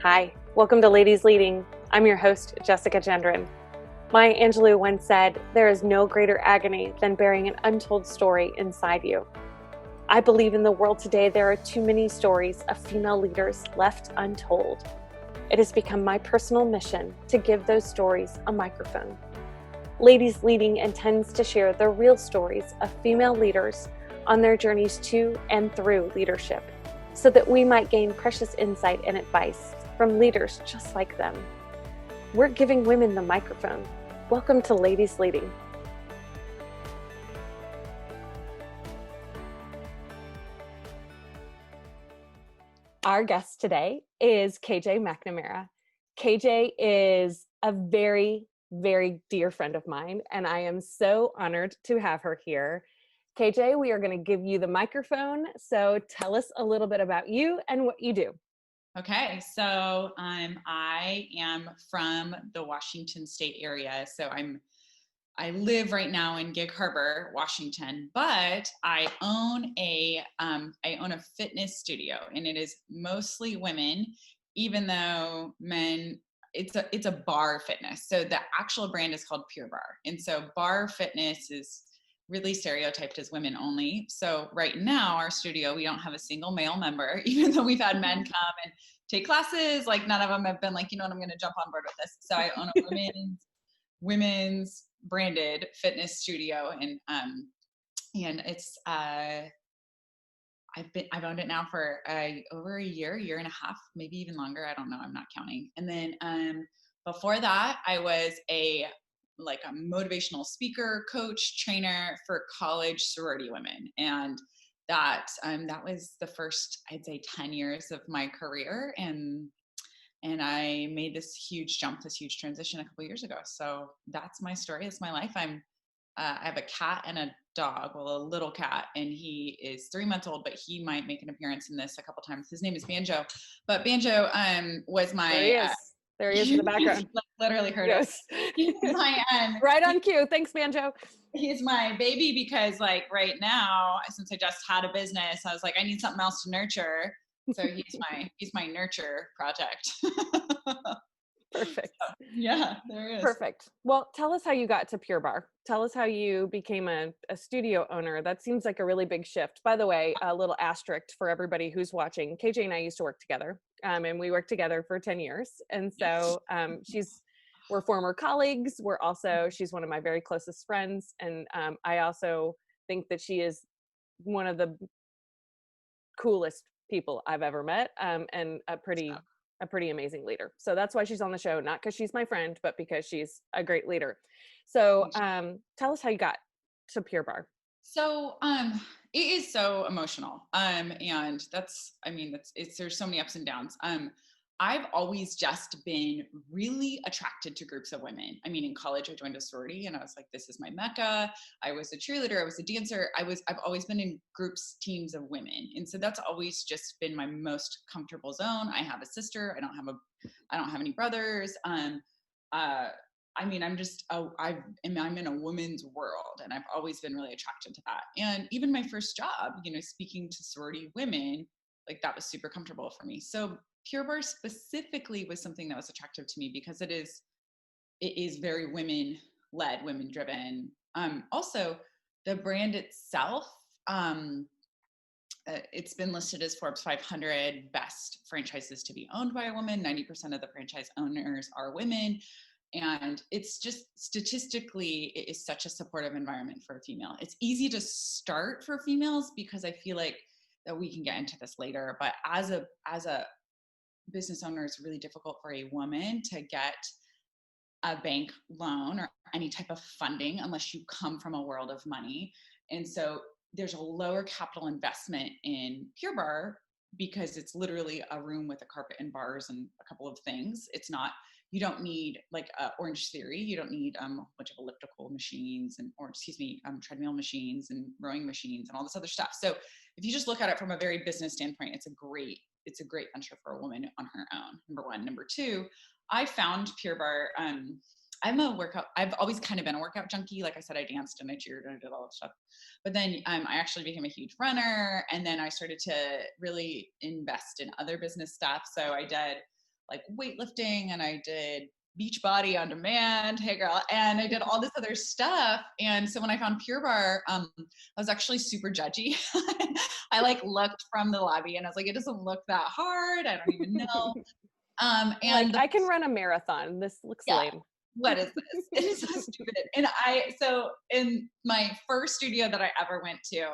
Hi, welcome to Ladies Leading. I'm your host, Jessica Gendron. Maya Angelou once said, "There is no greater agony than bearing an untold story inside you." I believe in the world today there are too many stories of female leaders left untold. It has become my personal mission to give those stories a microphone. Ladies Leading intends to share the real stories of female leaders on their journeys to and through leadership, so that we might gain precious insight and advice from leaders just like them. We're giving women the microphone. Welcome to Ladies Leading. Our guest today is KJ McNamara. KJ is a very, very dear friend of mine, and I am so honored to have her here. KJ, we are going to give you the microphone. So tell us a little bit about you and what you do. Okay, so I am from the Washington State area. So I live right now in Gig Harbor, Washington, but I own a fitness studio, and it is mostly women, even though men. It's a bar fitness. So the actual brand is called Pure Bar, and so bar fitness is really stereotyped as women only. So right now, our studio, we don't have a single male member, even though we've had men come and take classes. Like none of them have been like, you know what, I'm going to jump on board with this. So I own a women's branded fitness studio, and it's I've owned it now for over a year and a half, maybe even longer. I don't know. I'm not counting. And then before that, I was a motivational speaker, coach, trainer for college sorority women, and that was the first, I'd say, 10 years of my career, and I made this huge jump, this huge transition a couple of years ago. So that's my story. It's my life. I have a cat and a dog, well, a little cat, and he is 3 months old, but he might make an appearance in this a couple times. His name is Banjo, but Banjo was my. There he is. There he is in the background. Literally heard yes. it. He's my right on cue. Thanks, Banjo. He's my baby because, like, right now, since I just had a business, I was like, I need something else to nurture. So he's my nurture project. Perfect. So, yeah, there is. Perfect. Well, tell us how you got to Pure Bar. Tell us how you became a studio owner. That seems like a really big shift. By the way, a little asterisk for everybody who's watching. KJ and I used to work together, and we worked together for 10 years. And so we're former colleagues. She's one of my very closest friends. And I also think that she is one of the coolest people I've ever met, and a pretty amazing leader. So that's why she's on the show, not because she's my friend, but because she's a great leader. So tell us how you got to Pure Bar. So it is so emotional. And there's so many ups and downs. I've always just been really attracted to groups of women. I mean, in college, I joined a sorority and I was like, this is my mecca. I was a cheerleader. I was a dancer. I've always been in groups, teams of women. And so that's always just been my most comfortable zone. I have a sister. I don't have any brothers. I'm in a woman's world, and I've always been really attracted to that. And even my first job, speaking to sorority women, like that was super comfortable for me. So Pure Bar specifically was something that was attractive to me because it is very women led, women driven. Also the brand itself, it's been listed as Forbes 500 best franchises to be owned by a woman. 90% of the franchise owners are women. And it's just statistically, it is such a supportive environment for a female. It's easy to start for females because I feel like that we can get into this later. But as a business owner, it's really difficult for a woman to get a bank loan or any type of funding unless you come from a world of money. And so there's a lower capital investment in Pure Bar because it's literally a room with a carpet and bars and a couple of things. You don't need like Orange Theory. You don't need a bunch of elliptical machines treadmill machines and rowing machines and all this other stuff. So if you just look at it from a very business standpoint, it's a great venture for a woman on her own. Number one. Number two, I found Pure Bar. I've always kind of been a workout junkie. Like I said, I danced and I cheered and I did all that stuff. But then I actually became a huge runner. And then I started to really invest in other business stuff. So I did like weightlifting, and I did beach body on demand, hey girl, and I did all this other stuff. And so when I found Pure Barre, I was actually super judgy. I like looked from the lobby and I was like, it doesn't look that hard. I don't even know. Like, I can run a marathon. This looks lame. What is this? It is so stupid. And so in my first studio that I ever went to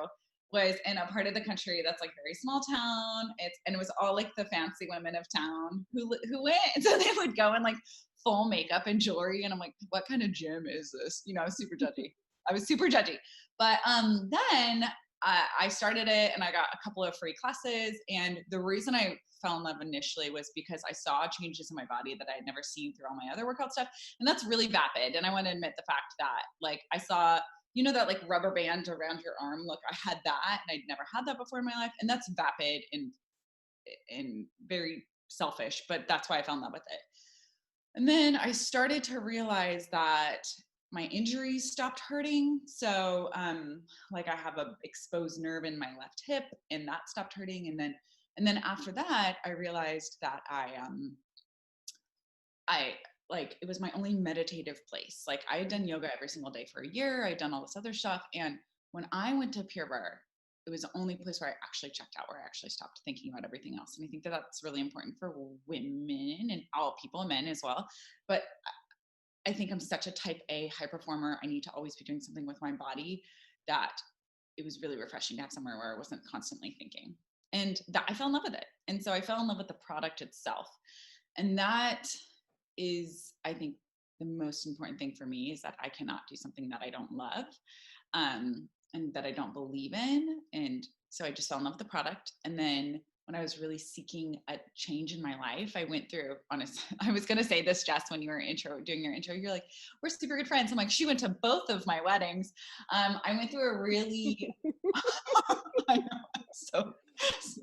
was in a part of the country that's like very small town. And it was all like the fancy women of town who went. And so they would go in like full makeup and jewelry. And I'm like, what kind of gym is this? You know, I was super judgy. But then I started it and I got a couple of free classes. And the reason I fell in love initially was because I saw changes in my body that I had never seen through all my other workout stuff. And that's really vapid. And I want to admit the fact that like I saw, you know, that like rubber band around your arm. Look, I had that and I'd never had that before in my life. And that's vapid and very selfish, but that's why I fell in love with it. And then I started to realize that my injuries stopped hurting. So like I have a exposed nerve in my left hip and that stopped hurting. And then after that, I realized that I like, it was my only meditative place. Like I had done yoga every single day for a year. I'd done all this other stuff. And when I went to Pure Barre, it was the only place where I actually checked out, where I actually stopped thinking about everything else. And I think that that's really important for women and all people, men as well. But I think I'm such a type A high performer. I need to always be doing something with my body, that it was really refreshing to have somewhere where I wasn't constantly thinking. And that I fell in love with it. And so I fell in love with the product itself. And that is, I think, the most important thing for me, is that I cannot do something that I don't love, and that I don't believe in. And so I just fell in love with the product. And then when I was really seeking a change in my life, I went through, I was going to say this, Jess, when you were doing your intro, you're like, we're super good friends. I'm like, she went to both of my weddings. I went through a really, I know, so,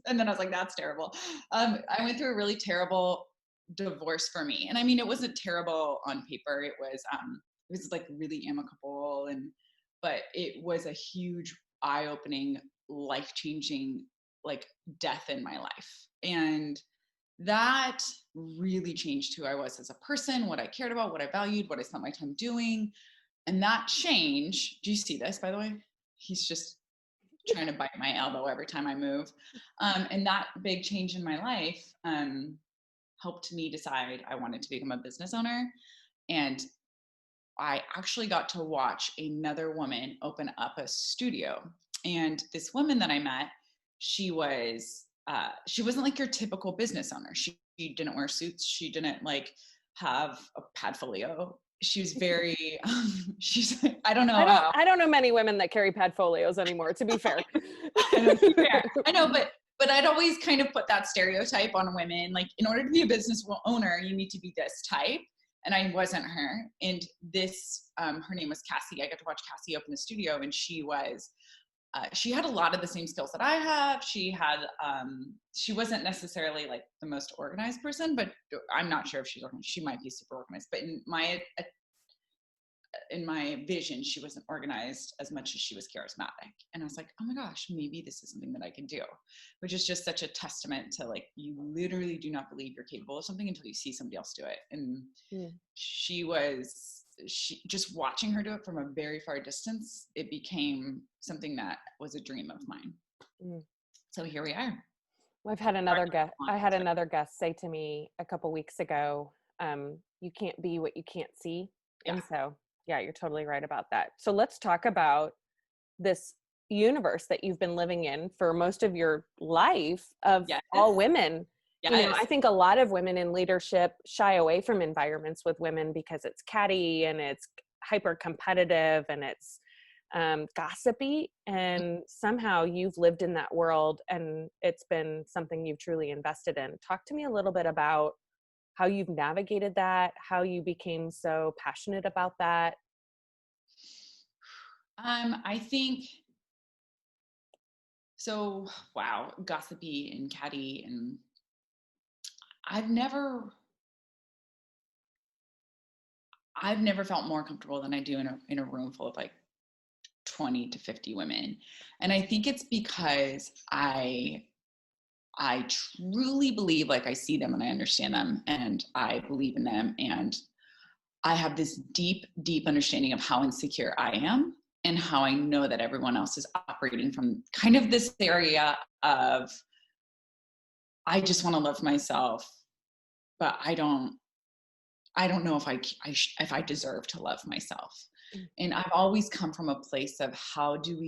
and then I was like, that's terrible. I went through a really terrible divorce for me. And I mean, it wasn't terrible on paper. It was like really amicable, but it was a huge eye-opening, life-changing, like death in my life. And that really changed who I was as a person, what I cared about, what I valued, what I spent my time doing. And that change, do you see this, by the way? He's just trying to bite my elbow every time I move. And that big change in my life helped me decide I wanted to become a business owner. And I actually got to watch another woman open up a studio. And this woman that I met, she wasn't like your typical business owner. She didn't wear suits. She didn't like have a padfolio. She was very, I don't know. I don't know many women that carry padfolios anymore, to be fair. I know, but I'd always kind of put that stereotype on women. Like, in order to be a business owner, you need to be this type. And I wasn't her. And this, her name was Cassie. I got to watch Cassie open the studio, and she had a lot of the same skills that I have. She wasn't necessarily like the most organized person, but I'm not sure if she's organized. She might be super organized, but in my vision, she wasn't organized as much as she was charismatic. And I was like, oh my gosh, maybe this is something that I can do, which is just such a testament to, like, you literally do not believe you're capable of something until you see somebody else do it. And she just watching her do it from a very far distance, it became something that was a dream of mine. So here we are. Well, I had another guest say to me a couple weeks ago, you can't be what you can't see. Yeah. And so, yeah, you're totally right about that. So let's talk about this universe that you've been living in for most of your life of all women. Yes. You know, I think a lot of women in leadership shy away from environments with women because it's catty and it's hyper competitive and it's gossipy. And somehow you've lived in that world and it's been something you've truly invested in. Talk to me a little bit about how you've navigated that, how you became so passionate about that. I think so. Wow, gossipy and catty, and I've never felt more comfortable than I do in a room full of like 20 to 50 women. And I think it's because I I truly believe, like, I see them and I understand them and I believe in them. And I have this deep, deep understanding of how insecure I am and how I know that everyone else is operating from kind of this area of, I just want to love myself, but I don't know if if I deserve to love myself. And I've always come from a place of how do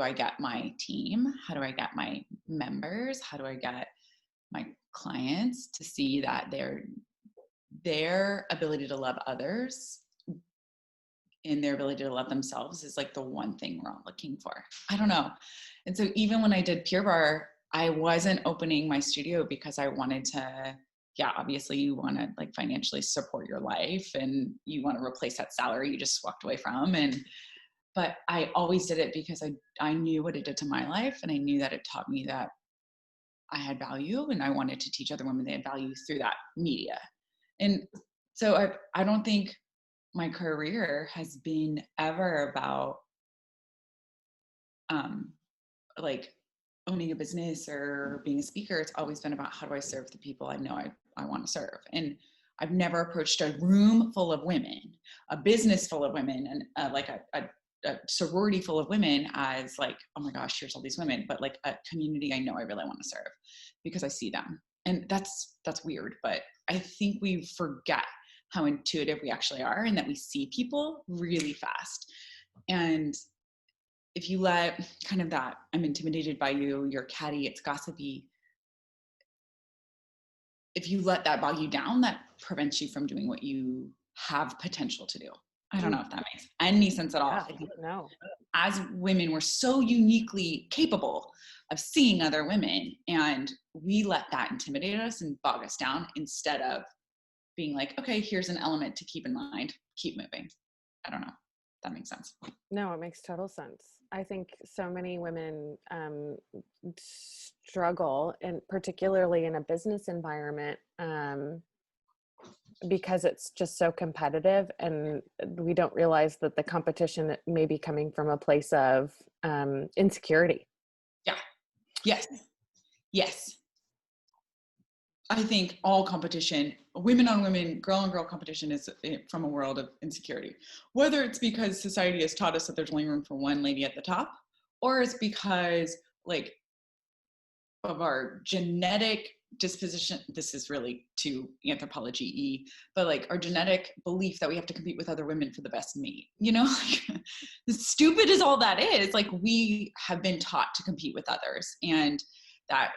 I get my team? How do I get my members? How do I get my clients to see that their ability to love others and their ability to love themselves is like the one thing we're all looking for. I don't know. And so even when I did Pure Barre, I wasn't opening my studio because I wanted to, yeah, obviously you want to like financially support your life and you want to replace that salary you just walked away from. But I always did it because I knew what it did to my life. And I knew that it taught me that I had value and I wanted to teach other women they had value through that media. And so I don't think my career has been ever about like owning a business or being a speaker. It's always been about how do I serve the people I know I want to serve. And I've never approached a room full of women, a business full of women, and like a sorority full of women as like, oh my gosh, here's all these women, but like a community I know I really want to serve because I see them. And that's weird, but I think we forget how intuitive we actually are and that we see people really fast. And if you let kind of that, I'm intimidated by you, you're catty, it's gossipy, if you let that bog you down, that prevents you from doing what you have potential to do. I don't know if that makes any sense at all. Yeah, no. As women, we're so uniquely capable of seeing other women, and we let that intimidate us and bog us down instead of being like, okay, here's an element to keep in mind, keep moving. I don't know. That makes sense. No, it makes total sense. I think so many women struggle, and particularly in a business environment, because it's just so competitive, and we don't realize that the competition may be coming from a place of insecurity. Yeah. Yes. Yes. I think all competition, women on women, girl on girl competition is from a world of insecurity. Whether it's because society has taught us that there's only room for one lady at the top, or it's because like of our genetic disposition, this is really too anthropology-y, but like our genetic belief that we have to compete with other women for the best mate, you know, like as stupid as all that is, like we have been taught to compete with others. And that,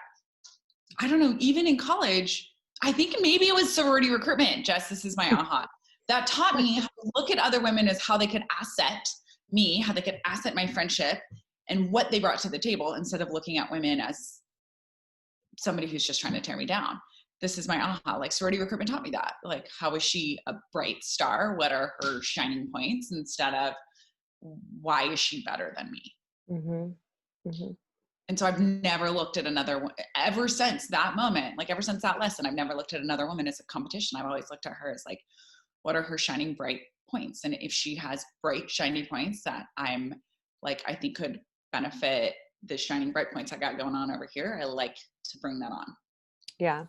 I don't know, even in college, I think maybe it was sorority recruitment, Jess, this is my aha, that taught me how to look at other women as how they could asset me, how they could asset my friendship and what they brought to the table instead of looking at women as somebody who's just trying to tear me down. This is my aha, like sorority recruitment taught me that. Like, how is she a bright star? What are her shining points instead of why is she better than me? Mm-hmm. Mm-hmm. And so I've never looked at another one ever since that moment, like ever since that lesson, I've never looked at another woman as a competition. I've always looked at her as like, what are her shining bright points? And if she has bright, shiny points that I'm like, I think could benefit the shining bright points I got going on over here, I like to bring that on. Yeah.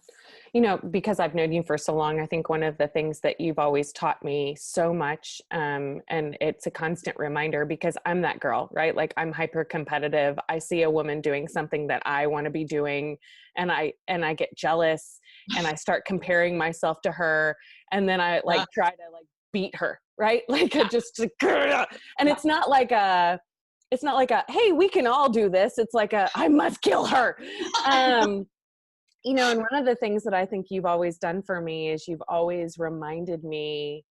You know, because I've known you for so long, I think one of the things that you've always taught me so much, and it's a constant reminder because I'm that girl, right? Like I'm hyper competitive. I see a woman doing something that I want to be doing and I get jealous and I start comparing myself to her. And then I like try to like beat her, right? Like I just, and it's not like a, hey, we can all do this. It's like I must kill her. You know, and one of the things that I think you've always done for me is you've always reminded me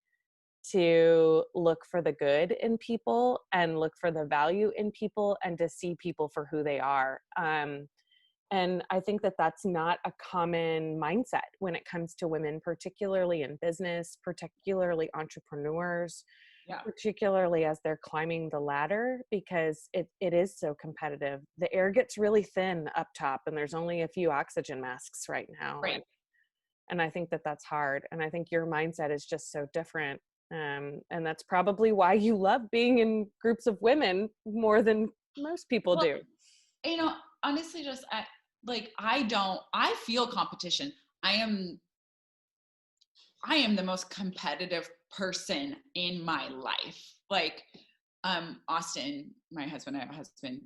to look for the good in people and look for the value in people and to see people for who they are. And I think that that's not a common mindset when it comes to women, particularly in business, particularly entrepreneurs, particularly as they're climbing the ladder, because it is so competitive. The air gets really thin up top and there's only a few oxygen masks right now. Right. And I think that that's hard. And I think your mindset is just so different. And that's probably why you love being in groups of women more than most people do. You know, honestly, just like, I feel competition. I am the most competitive person in my life. Like, Austin, my husband, I have a husband,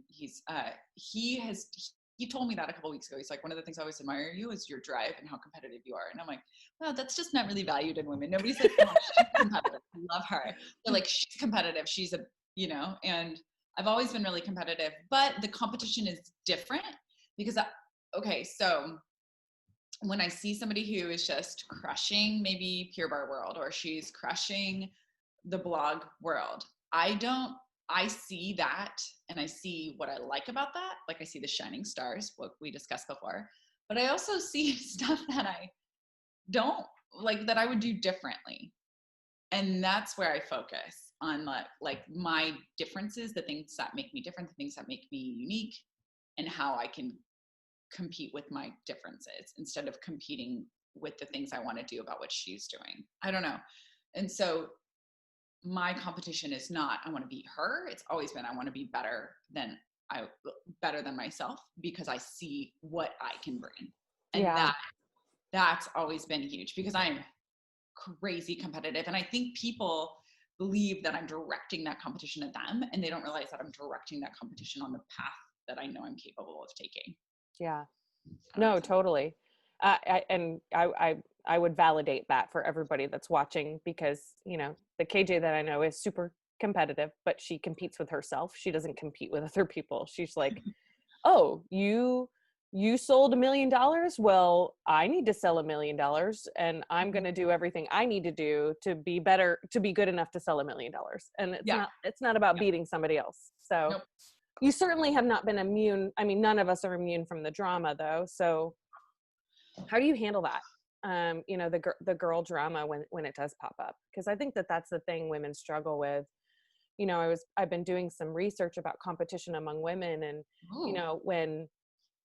he told me that a couple of weeks ago. He's like, one of the things I always admire you is your drive and how competitive you are. And I'm like, well, that's just not really valued in women. Nobody's like, oh, she's competitive. I love her. They're like, she's competitive. She's and I've always been really competitive, but the competition is different because, okay, so when I see somebody who is just crushing maybe Pure Barre world, or she's crushing the blog world, I see that and I see what I like about that. Like, I see the shining stars, what we discussed before, but I also see stuff that I don't like, that I would do differently. And that's where I focus on, like my differences, the things that make me different, the things that make me unique, and how I can compete with my differences instead of competing with the things I want to do about what she's doing. I don't know. And so my competition is not, I want to beat her. It's always been, I want to be better than myself, because I see what I can bring. And that's always been huge, because I'm crazy competitive. And I think people believe that I'm directing that competition at them, and they don't realize that I'm directing that competition on the path that I know I'm capable of taking. Yeah. No, totally. I would validate that for everybody that's watching, because, the KJ that I know is super competitive, but she competes with herself. She doesn't compete with other people. She's like, oh, you sold $1 million. Well, I need to sell $1 million, and I'm going to do everything I need to do to be better, to be good enough to sell $1 million. And it's not about beating somebody else. So nope. You certainly have not been immune. I mean, none of us are immune from the drama, though. So how do you handle that? The girl drama when it does pop up, because I think that that's the thing women struggle with. I've been doing some research about competition among women, and when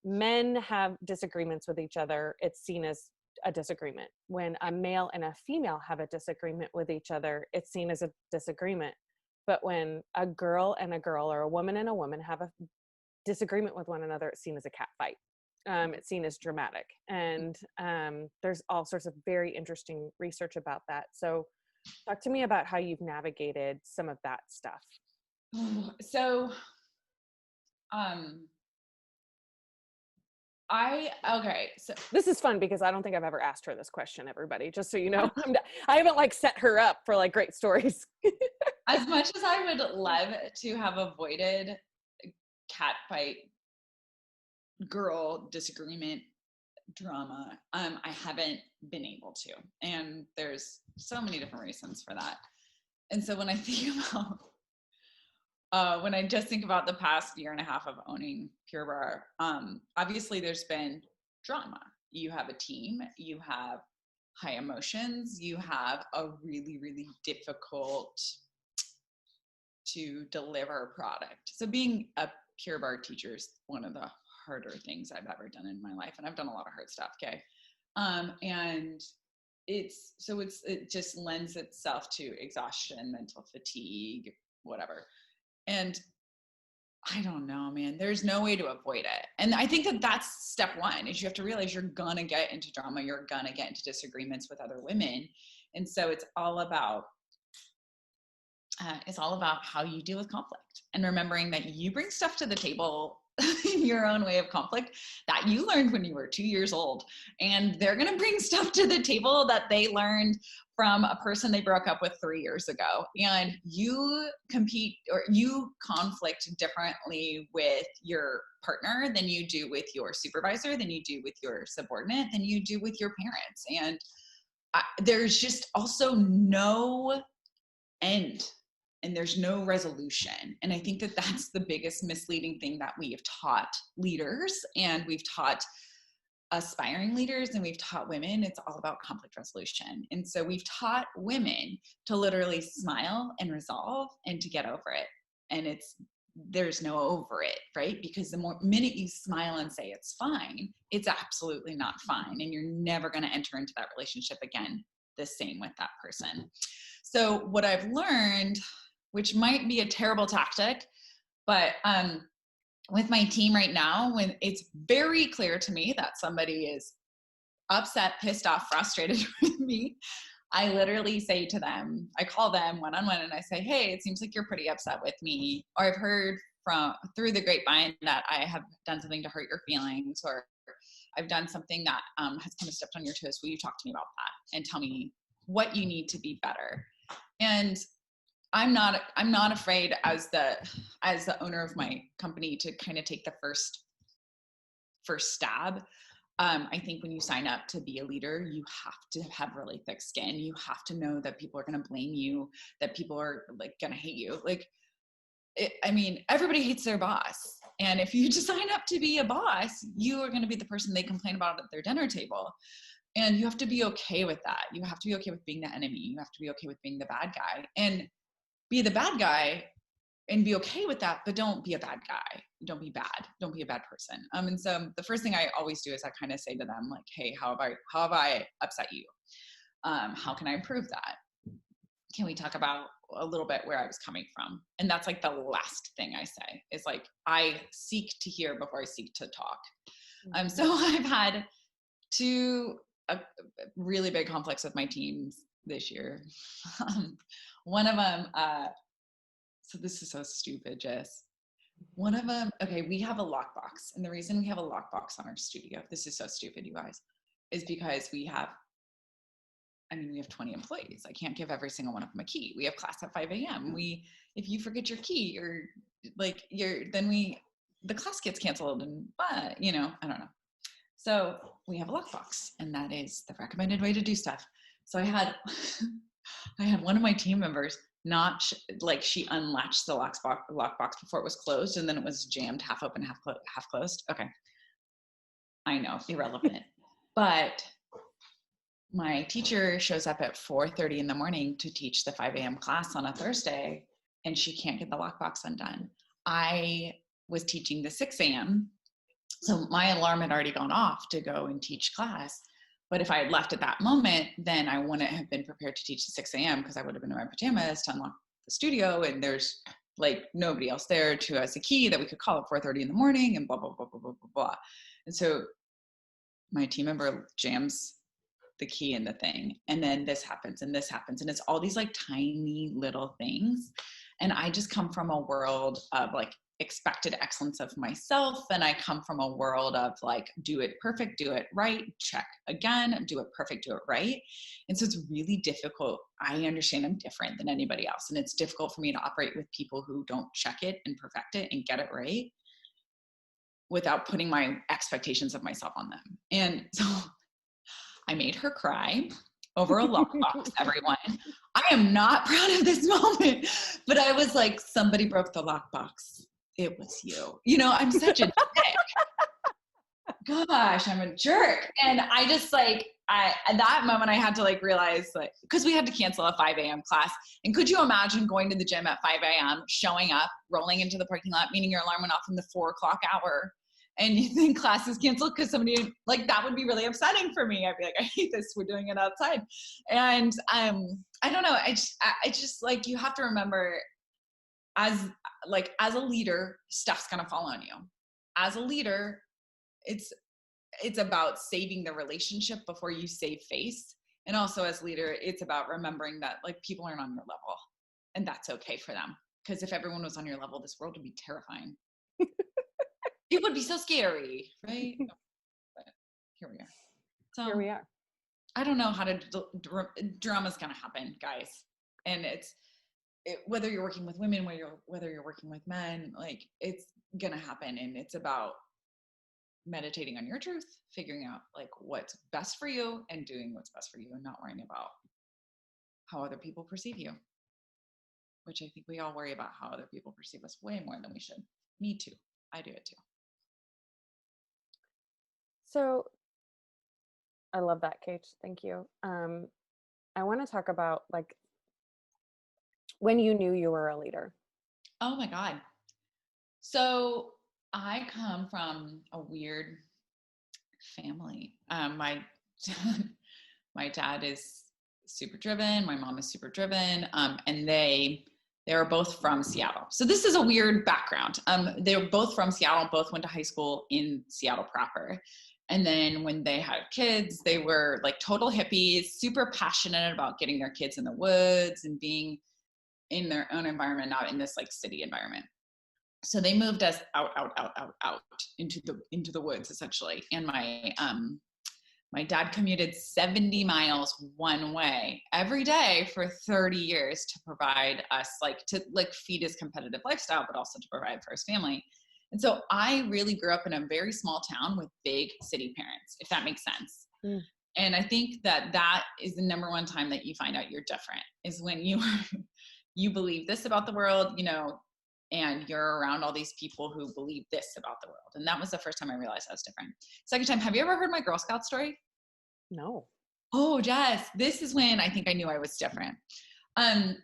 men have disagreements with each other, it's seen as a disagreement. When a male and a female have a disagreement with each other, it's seen as a disagreement. But when a girl and a girl, or a woman and a woman, have a disagreement with one another, it's seen as a cat fight. It's seen as dramatic. And there's all sorts of very interesting research about that. So talk to me about how you've navigated some of that stuff. So so this is fun, because I don't think I've ever asked her this question, everybody, just so you know. I haven't set her up for great stories. As much as I would love to have avoided cat fight, girl disagreement, drama, I haven't been able to. And there's so many different reasons for that. And so when I think about, when I just think about the past year and a half of owning Pure Barre, obviously there's been drama. You have a team, you have high emotions, you have a really, really difficult to deliver product. So being a Pure Barre teacher is one of the harder things I've ever done in my life. And I've done a lot of hard stuff. Okay. And it just lends itself to exhaustion, mental fatigue, whatever. And I don't know, man, there's no way to avoid it. And I think that that's step one, is you have to realize you're going to get into drama. You're going to get into disagreements with other women. And so it's all about how you deal with conflict, and remembering that you bring stuff to the table in your own way of conflict that you learned when you were 2 years old. And they're going to bring stuff to the table that they learned from a person they broke up with 3 years ago. And you compete, or you conflict differently with your partner than you do with your supervisor, than you do with your subordinate, than you do with your parents. And there's just also no end, and there's no resolution. And I think that that's the biggest misleading thing that we have taught leaders, and we've taught aspiring leaders, and we've taught women. It's all about conflict resolution. And so we've taught women to literally smile and resolve and to get over it. And there's no over it, right? Because the minute you smile and say it's fine, it's absolutely not fine. And you're never going to enter into that relationship again the same with that person. So what I've learned, which might be a terrible tactic, but with my team right now, when it's very clear to me that somebody is upset, pissed off, frustrated with me, I literally say to them, I call them one-on-one and I say, hey, it seems like you're pretty upset with me, or I've heard through the grapevine that I have done something to hurt your feelings, or I've done something that has kind of stepped on your toes. Will you talk to me about that and tell me what you need to be better? And I'm not afraid as the owner of my company to kind of take the first stab. I think when you sign up to be a leader, you have to have really thick skin. You have to know that people are going to blame you, that people are like going to hate you. Like, everybody hates their boss. And if you just sign up to be a boss, you are going to be the person they complain about at their dinner table. And you have to be okay with that. You have to be okay with being the enemy. You have to be okay with being the bad guy, and be the bad guy and be okay with that, but don't be a bad guy. Don't be bad. Don't be a bad person. And so the first thing I always do is I kind of say to them, like, hey, how have I upset you? How can I improve that? Can we talk about a little bit where I was coming from? And that's like the last thing I say is like, I seek to hear before I seek to talk. So I've had two really big conflicts with my teams this year. One of them, so this is so stupid, Jess. One of them, okay, we have a lockbox. And the reason we have a lockbox on our studio, this is so stupid, you guys, is because we have 20 employees. I can't give every single one of them a key. We have class at 5 a.m. If you forget your key, the class gets canceled, and I don't know. So we have a lockbox, and that is the recommended way to do stuff. So I had one of my team members she unlatched the lockbox before it was closed, and then it was jammed, half open, half closed. Okay. I know, irrelevant. But my teacher shows up at 4:30 in the morning to teach the 5 a.m. class on a Thursday, and she can't get the lockbox undone. I was teaching the 6 a.m., so my alarm had already gone off to go and teach class. But if I had left at that moment, then I wouldn't have been prepared to teach at 6 a.m. because I would have been in my pajamas to unlock the studio, and there's like nobody else there to us a key that we could call at 4:30 in the morning, and blah, blah, blah, blah, blah, blah, blah. And so my team member jams the key in the thing, and then this happens, and it's all these like tiny little things. And I just come from a world of like expected excellence of myself, and I come from a world of like, do it perfect, do it right, check again, do it perfect, do it right. And so it's really difficult. I understand I'm different than anybody else, and it's difficult for me to operate with people who don't check it and perfect it and get it right without putting my expectations of myself on them. And so I made her cry over a lockbox, everyone. I am not proud of this moment, but I was like, somebody broke the lockbox. It was you. I'm such a dick. Gosh, I'm a jerk. And I just at that moment I had to like realize, like, because we had to cancel a 5 a.m. class. And could you imagine going to the gym at 5 a.m., showing up, rolling into the parking lot, meaning your alarm went off in the 4 o'clock hour, and you think class is canceled because somebody, like, that would be really upsetting for me. I'd be like, I hate this. We're doing it outside. And I don't know. I just like, you have to remember as a leader, stuff's going to fall on you. As a leader, it's about saving the relationship before you save face. And also as leader, it's about remembering that like people aren't on your level, and that's okay for them. Because if everyone was on your level, this world would be terrifying. It would be so scary, right? But here we are. So here we are. I don't know how to, drama's going to happen, guys. And whether you're working with women, whether you're working with men, like, it's going to happen. And it's about meditating on your truth, figuring out like what's best for you and doing what's best for you, and not worrying about how other people perceive you, which I think we all worry about how other people perceive us way more than we should. Me too. I do it too. So I love that, KJ. Thank you. I want to talk about like when you knew you were a leader. Oh my God. So I come from a weird family. My dad is super driven. My mom is super driven. And they They were both from Seattle. So this is a weird background. They were both from Seattle, both went to high school in Seattle proper. And then when they had kids, they were like total hippies, super passionate about getting their kids in the woods and being in their own environment, not in this like city environment. So they moved us out into the woods essentially. And my dad commuted 70 miles one way every day for 30 years to provide us to feed his competitive lifestyle, but also to provide for his family. And so I really grew up in a very small town with big city parents, if that makes sense. Mm. And I think that is the number one time that you find out you're different, is when you believe this about the world, you know, and you're around all these people who believe this about the world. And that was the first time I realized I was different. Second time, have you ever heard my Girl Scout story? No. Oh, Jess, this is when I think I knew I was different.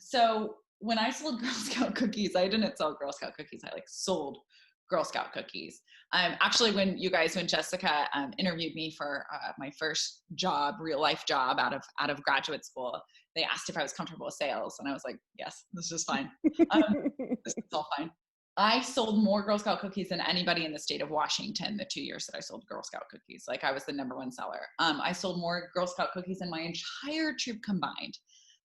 So when I sold Girl Scout cookies, I didn't sell Girl Scout cookies. I sold Girl Scout cookies. Actually, when Jessica interviewed me for my first job, real life job out of graduate school, they asked if I was comfortable with sales. And I was like, yes, this is fine. This is all fine. I sold more Girl Scout cookies than anybody in the state of Washington the 2 years that I sold Girl Scout cookies. I was the number one seller. I sold more Girl Scout cookies than my entire troop combined.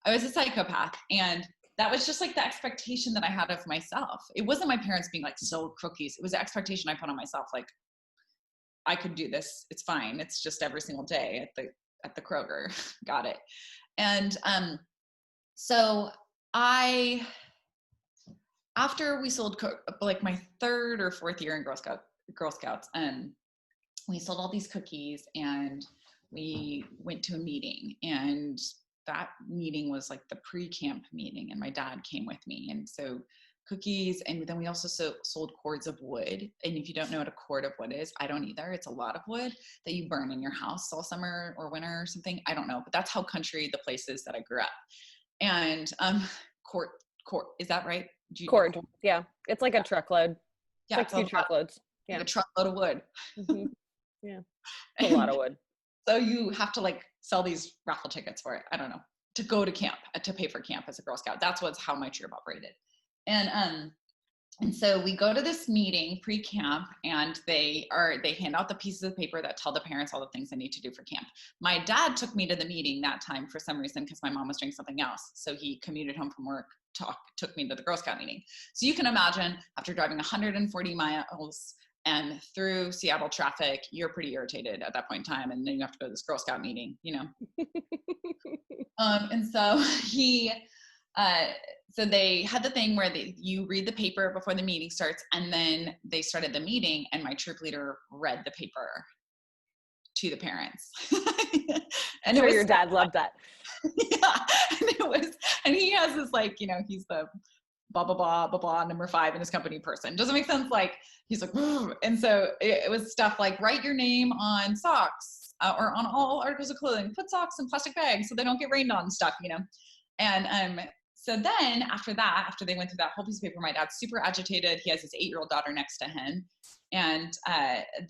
I was a psychopath. And that was just the expectation that I had of myself. It wasn't my parents being sell cookies. It was the expectation I put on myself. I could do this. It's fine. It's just every single day at the Kroger. Got it. And so after we sold my third or fourth year in Girl Scouts, we sold all these cookies and we went to a meeting, and that meeting was the pre-camp meeting, and my dad came with me. And so cookies, and then we also sold cords of wood. And if you don't know what a cord of wood is, I don't either. It's a lot of wood that you burn in your house all summer or winter or something. I don't know, but that's how country the place is that I grew up. And cord, is that right? Cord, yeah. It's a truckload. Yeah, it's 2 truckloads. Yeah, a truckload of wood. Mm-hmm. Yeah, it's a lot of wood. So you have to sell these raffle tickets for it. I don't know, to go to camp, to pay for camp as a Girl Scout. That's how my troop operated. And so we go to this meeting pre-camp, and they hand out the pieces of paper that tell the parents all the things they need to do for camp. My dad took me to the meeting that time for some reason because my mom was doing something else. So he commuted home from work, took me to the Girl Scout meeting. So you can imagine, after driving 140 miles and through Seattle traffic, you're pretty irritated at that point in time. And then you have to go to this Girl Scout meeting, you know? And so so they had the thing where you read the paper before the meeting starts, and then they started the meeting, and my troop leader read the paper to the parents. And sure, your dad loved that. Yeah, and he has this he's the blah blah blah blah blah number 5 in his company person. Doesn't make sense. He's and so it was stuff like, write your name on socks or on all articles of clothing. Put socks in plastic bags so they don't get rained on and stuff, you know. And so then after they went through that whole piece of paper, my dad's super agitated. He has his 8-year-old daughter next to him. And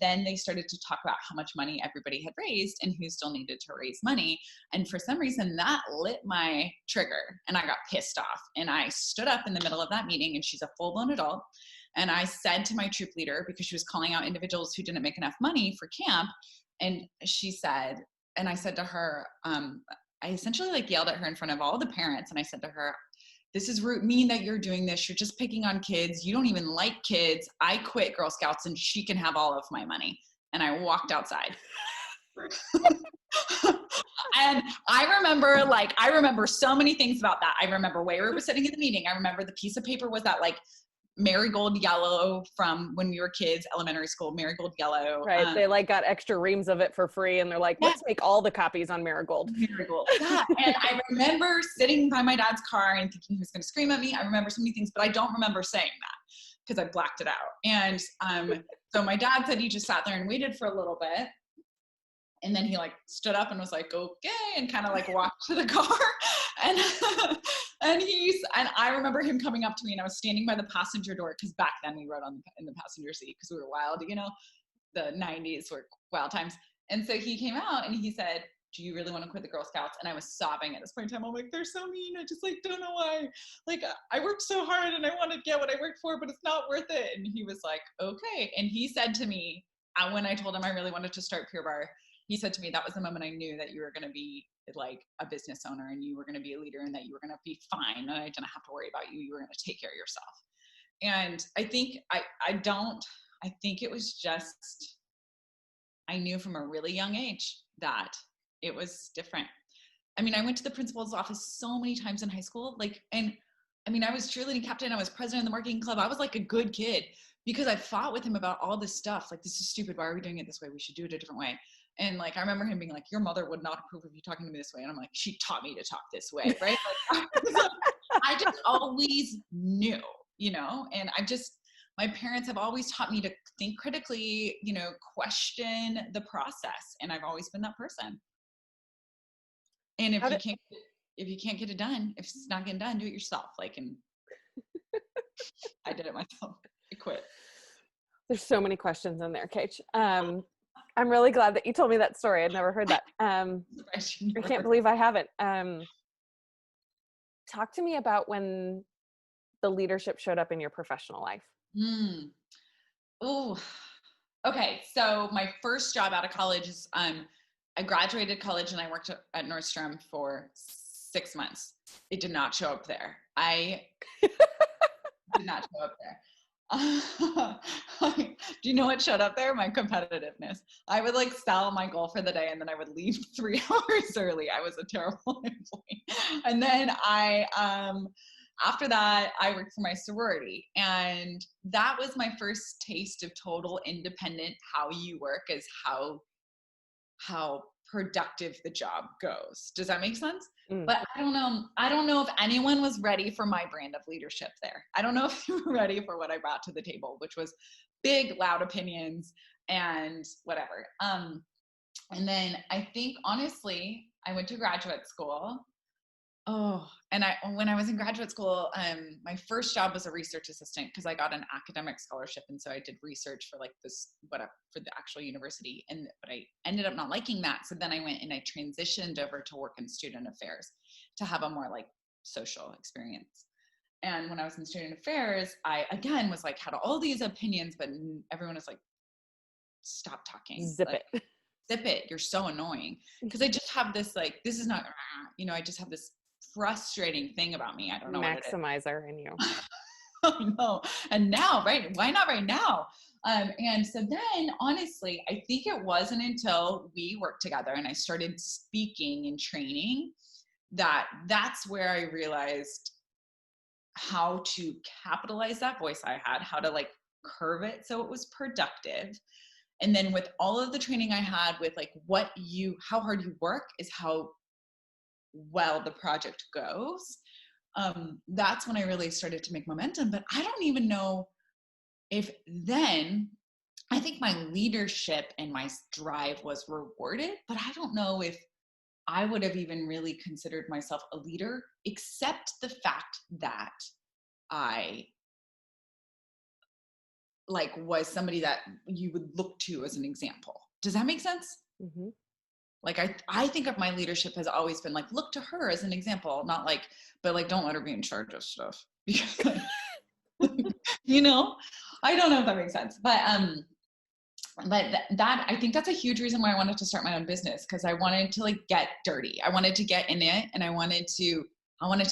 then they started to talk about how much money everybody had raised and who still needed to raise money. And for some reason that lit my trigger, and I got pissed off. And I stood up in the middle of that meeting, and she's a full-blown adult. And I said to my troop leader, because she was calling out individuals who didn't make enough money for camp. And she said, and I said to her, I essentially yelled at her in front of all the parents. And I said to her, this is mean that you're doing this. You're just picking on kids. You don't even like kids. I quit Girl Scouts and she can have all of my money. And I walked outside. And I remember so many things about that. I remember where we were sitting in the meeting. I remember the piece of paper was that marigold yellow from when we were kids, elementary school, marigold yellow. Right. They got extra reams of it for free, and they're like, let's make all the copies on marigold. Marigold. Yeah. And I remember sitting by my dad's car and thinking he was going to scream at me. I remember so many things, but I don't remember saying that because I blacked it out. And so my dad said he just sat there and waited for a little bit. And then he stood up and was like, okay, and kind of walked to the car. And and I remember him coming up to me, and I was standing by the passenger door, because back then we rode in the passenger seat because we were wild, you know, the 90s were wild times. And so he came out and he said, do you really want to quit the Girl Scouts? And I was sobbing at this point in time. I'm like, they're so mean. I just like, don't know why. Like, I worked so hard and I want to get what I worked for, but it's not worth it. And he was like, okay. And he said to me, when I told him I really wanted to start Pure Barre, he said to me, that was the moment I knew that you were going to be like a business owner and you were going to be a leader and that you were going to be fine. And I didn't have to worry about you. You were going to take care of yourself. And I think I think it was just, I knew from a really young age that it was different. I mean, I went to the principal's office so many times in high school, and I mean, I was cheerleading captain, I was president of the marketing club. I was like a good kid because I fought with him about all this stuff. Like, this is stupid. Why are we doing it this way? We should do it a different way. And like, I remember him being like, your mother would not approve of you talking to me this way. And I'm like, she taught me to talk this way. Right. Like, I just always knew, and my parents have always taught me to think critically, question the process. And I've always been that person. And if you can't get it done, if it's not getting done, do it yourself. And I did it myself. I quit. There's so many questions in there, KJ. I'm really glad that you told me that story. I'd never heard that. I can't believe I haven't. Talk to me about when the leadership showed up in your professional life. Oh, okay. So my first job out of college is, I graduated college and I worked at Nordstrom for 6 months. It did not show up there. I did not show up there. Do you know what showed up there? My competitiveness. I would sell my goal for the day and then I would leave 3 hours early. I was a terrible employee. And then after that, I worked for my sorority, and that was my first taste of total independent. How you work is how productive the job goes. Does that make sense? But I don't know if anyone was ready for my brand of leadership there. I don't know if you were ready for what I brought to the table, which was big, loud opinions and whatever. And then I think, honestly, I went to graduate school. And when I was in graduate school, my first job was a research assistant because I got an academic scholarship. And so I did research for for the actual university. But I ended up not liking that. So then I went and I transitioned over to work in student affairs to have a more social experience. And when I was in student affairs, I again was had all these opinions, but everyone was stop talking. Zip it. Zip it. You're so annoying. Because I just have this this is not, I just have this frustrating thing about me. I don't know. Maximizer in you. Oh no. And now, right? Why not right now? And so then honestly, I think it wasn't until we worked together and I started speaking and training that's where I realized how to capitalize that voice I had, how to curve it so it was productive. And then with all of the training I had with how hard you work is how well the project goes. That's when I really started to make momentum. But I don't even know if then, I think my leadership and my drive was rewarded, but I don't know if I would have even really considered myself a leader, except the fact that I was somebody that you would look to as an example. Does that make sense? Mm-hmm. I think of my leadership has always been look to her as an example, not but don't let her be in charge of stuff. I don't know if that makes sense, but that I think that's a huge reason why I wanted to start my own business, because I wanted to get dirty. I wanted to get in it, and I wanted to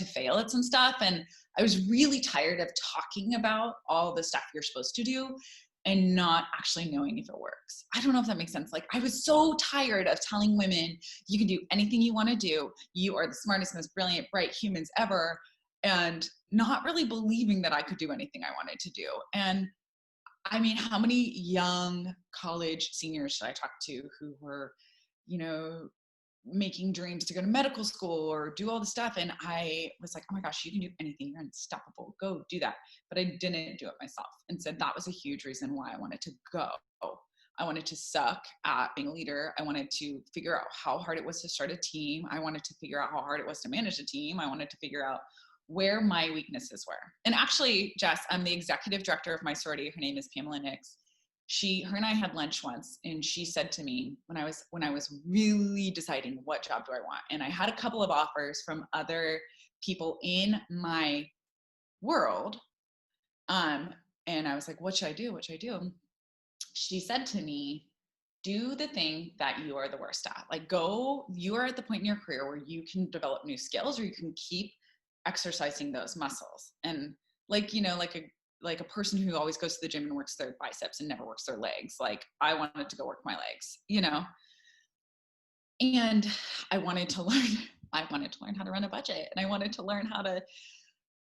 fail at some stuff. And I was really tired of talking about all the stuff you're supposed to do and not actually knowing if it works. I don't know if that makes sense. I was so tired of telling women, you can do anything you want to do. You are the smartest, most brilliant, bright humans ever. And not really believing that I could do anything I wanted to do. And I mean, how many young college seniors did I talk to who were, making dreams to go to medical school or do all the stuff? And I was like, oh my gosh, you can do anything. You're unstoppable. Go do that. But I didn't do it myself. And so that was a huge reason why I wanted to go. I wanted to suck at being a leader. I wanted to figure out how hard it was to start a team. I wanted to figure out how hard it was to manage a team. I wanted to figure out where my weaknesses were. And actually, Jess, I'm the executive director of my sorority. Her name is Pamela Nix. her and I had lunch once, and she said to me when I was really deciding what job do I want, and I had a couple of offers from other people in my world, and I was like, what should I do? What should I do? She said to me, do the thing that you are the worst at. Like, you are at the point in your career where you can develop new skills, or you can keep exercising those muscles. And like, like a person who always goes to the gym and works their biceps and never works their legs. Like, I wanted to go work my legs, and I wanted to learn how to run a budget, and I wanted to learn how to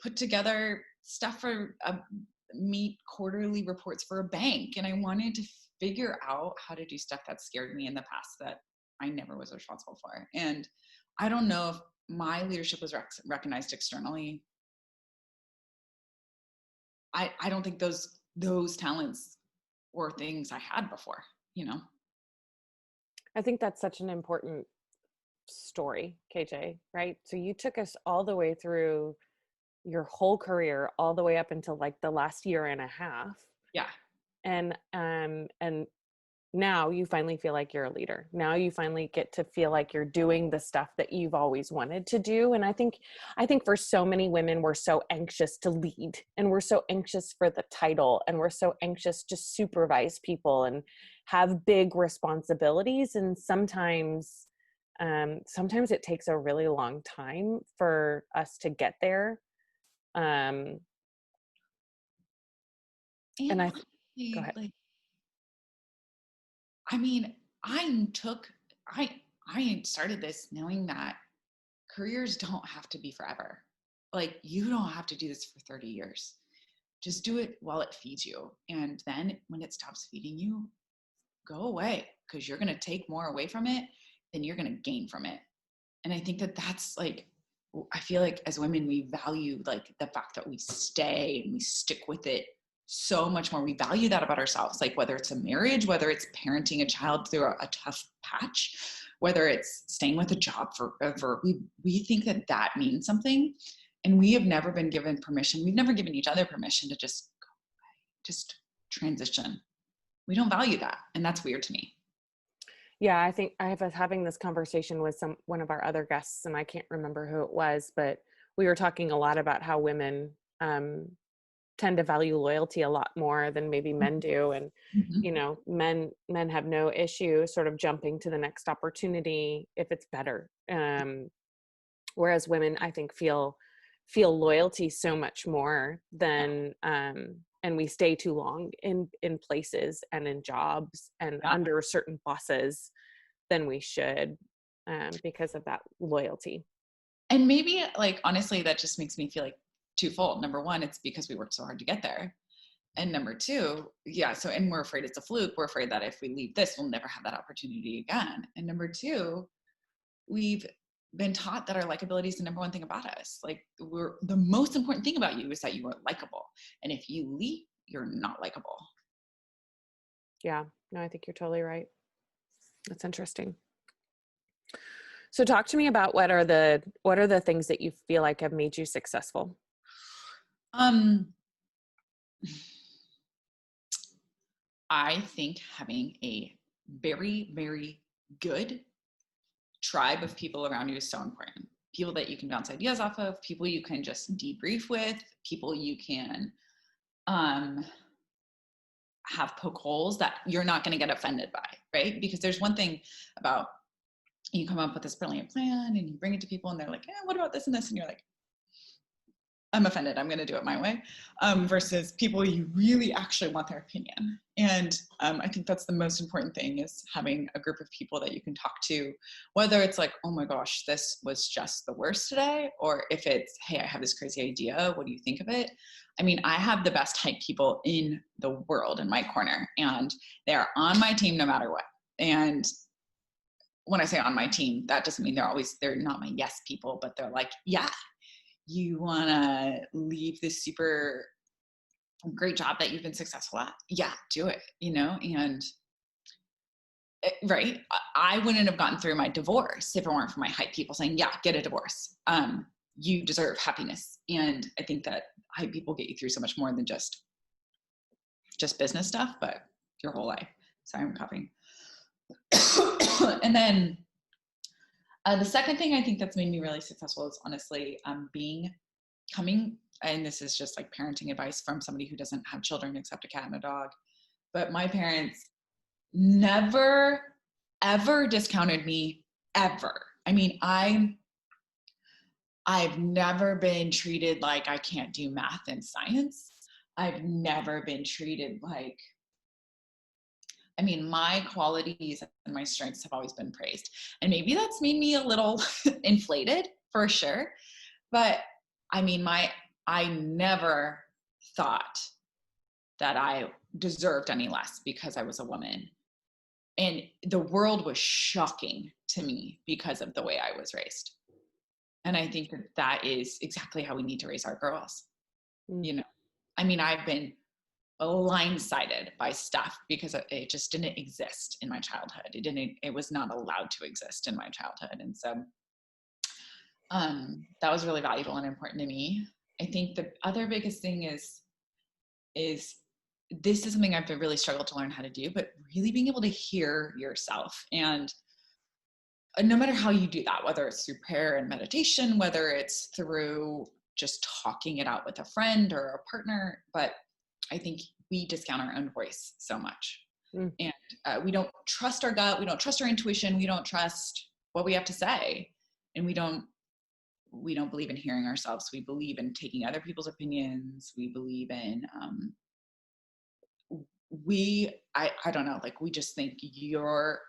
put together stuff for meet quarterly reports for a bank. And I wanted to figure out how to do stuff that scared me in the past that I never was responsible for. And I don't know if my leadership was recognized externally. I don't think those talents were things I had before, I think that's such an important story, KJ, right? So you took us all the way through your whole career, all the way up until like the last year and a half. Yeah. And now you finally feel like you're a leader. Now you finally get to feel like you're doing the stuff that you've always wanted to do. And I think for so many women, we're so anxious to lead, and we're so anxious for the title, and we're so anxious to supervise people and have big responsibilities. And sometimes it takes a really long time for us to get there. And I go ahead. Like, I mean, I started this knowing that careers don't have to be forever. Like, you don't have to do this for 30 years. Just do it while it feeds you. And then when it stops feeding you, go away, because you're going to take more away from it than you're going to gain from it. And I think that that's like, I feel like as women, we value like the fact that we stay and we stick with it so much more. We value that about ourselves, like whether it's a marriage, whether it's parenting a child through a tough patch, whether it's staying with a job forever. We think that means something, and we have never been given permission. We've never given each other permission to just go away, just transition. We don't value that, and that's weird to me. Yeah, I think I was having this conversation with one of our other guests, and I can't remember who it was, but we were talking a lot about how women tend to value loyalty a lot more than maybe men do. And, men have no issue sort of jumping to the next opportunity if it's better. Whereas women, I think, feel loyalty so much more than, and we stay too long in places and in jobs and under certain bosses than we should, because of that loyalty. And maybe, like, honestly, that just makes me feel like twofold. Number one, it's because we worked so hard to get there. And number two, and we're afraid it's a fluke. We're afraid that if we leave this, we'll never have that opportunity again. And number two, we've been taught that our likability is the number one thing about us. Like, the most important thing about you is that you are likable. And if you leave, you're not likable. Yeah, no, I think you're totally right. That's interesting. So talk to me about what are the things that you feel like have made you successful? I think having a very, very good tribe of people around you is so important. People that you can bounce ideas off of, people you can just debrief with, people you can have poke holes that you're not going to get offended by, right? Because there's one thing about, you come up with this brilliant plan and you bring it to people and they're like, what about this and this? And you're like, I'm offended, I'm going to do it my way, versus people you really actually want their opinion. And I think that's the most important thing, is having a group of people that you can talk to, whether it's like, oh my gosh, this was just the worst today, or if it's, hey, I have this crazy idea, what do you think of it? I mean, I have the best hype people in the world in my corner, and they're on my team no matter what. And when I say on my team, that doesn't mean they're not my yes people, but they're like, yeah, you want to leave this super great job that you've been successful at? Yeah, do it, and right. I wouldn't have gotten through my divorce if it weren't for my hype people saying, yeah, get a divorce. You deserve happiness. And I think that hype people get you through so much more than just business stuff, but your whole life. Sorry, I'm coughing. And then the second thing I think that's made me really successful is honestly coming, and this is just like parenting advice from somebody who doesn't have children except a cat and a dog, but my parents never, ever discounted me, ever. I mean, I've never been treated like I can't do math and science. I've never been treated like, I mean, my qualities and my strengths have always been praised. And maybe that's made me a little inflated for sure. But I mean, I never thought that I deserved any less because I was a woman. And the world was shocking to me because of the way I was raised. And I think that that is exactly how we need to raise our girls. You know, I mean, I've been blindsided by stuff because it just didn't exist in my childhood. It was not allowed to exist in my childhood. And so that was really valuable and important to me. I think the other biggest thing is this is something I've really struggled to learn how to do, but really being able to hear yourself. And no matter how you do that, whether it's through prayer and meditation, whether it's through just talking it out with a friend or a partner, but I think we discount our own voice so much. And we don't trust our gut. We don't trust our intuition. We don't trust what we have to say. And we don't believe in hearing ourselves. We believe in taking other people's opinions. We believe in, I don't know, like we just think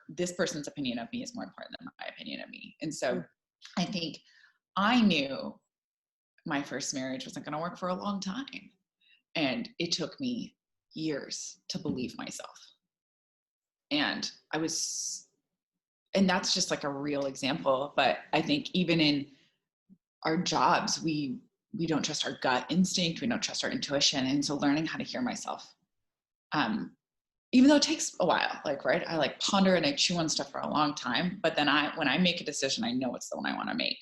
this person's opinion of me is more important than my opinion of me. And so I think I knew my first marriage wasn't going to work for a long time. And it took me years to believe myself. And and that's just like a real example. But I think even in our jobs, we don't trust our gut instinct. We don't trust our intuition. And so learning how to hear myself, even though it takes a while, like, right, I like ponder and I chew on stuff for a long time, but then when I make a decision, I know it's the one I want to make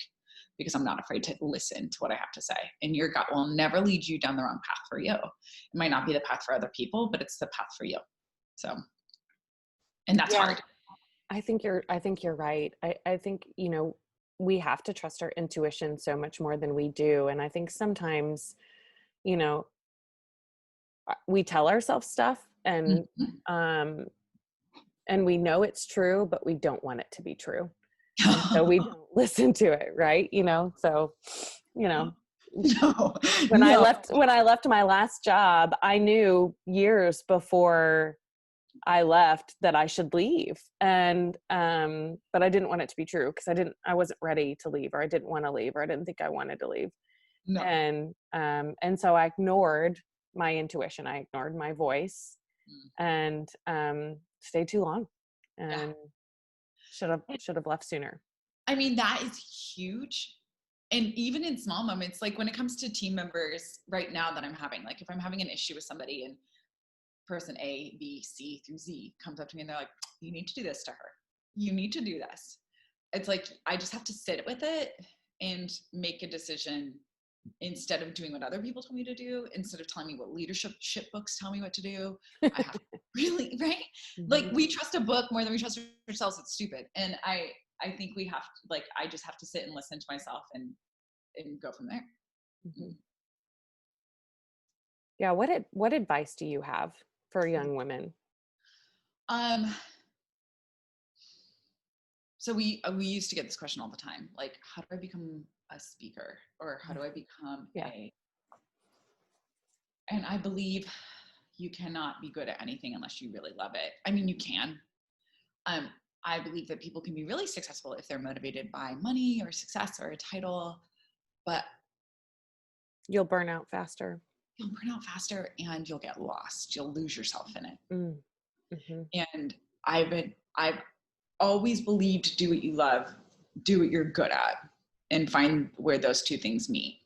because I'm not afraid to listen to what I have to say. And your gut will never lead you down the wrong path for you. It might not be the path for other people, but it's the path for you. So, and that's hard. I think you're right. I think, you know, we have to trust our intuition so much more than we do. And I think sometimes, you know, we tell ourselves stuff and we know it's true, but we don't want it to be true. And so we don't listen to it, right? You know, so, you know, when I left my last job, I knew years before I left that I should leave. And, but I didn't want it to be true because I wasn't ready to leave, or I didn't want to leave, or I didn't think I wanted to leave. No. And so I ignored my intuition. I ignored my voice and, stayed too long and should have left sooner. I mean, that is huge. And even in small moments, like when it comes to team members right now that I'm having, like if I'm having an issue with somebody and person A, B, C through Z comes up to me and they're like, you need to do this to her. You need to do this. It's like, I just have to sit with it and make a decision instead of doing what other people told me to do, instead of telling me what leadership books tell me what to do. I have to really, right? Like we trust a book more than we trust ourselves. It's stupid. And I think we have to, like, I just have to sit and listen to myself and go from there. Mm-hmm. Yeah. What advice do you have for young women? So we used to get this question all the time. Like, how do I become a speaker, or how do I become and I believe you cannot be good at anything unless you really love it. I mean, you can. I believe that people can be really successful if they're motivated by money or success or a title, but you'll burn out faster. You'll burn out faster and you'll get lost. You'll lose yourself in it. Mm-hmm. And I've always believed, do what you love, do what you're good at, and find where those two things meet.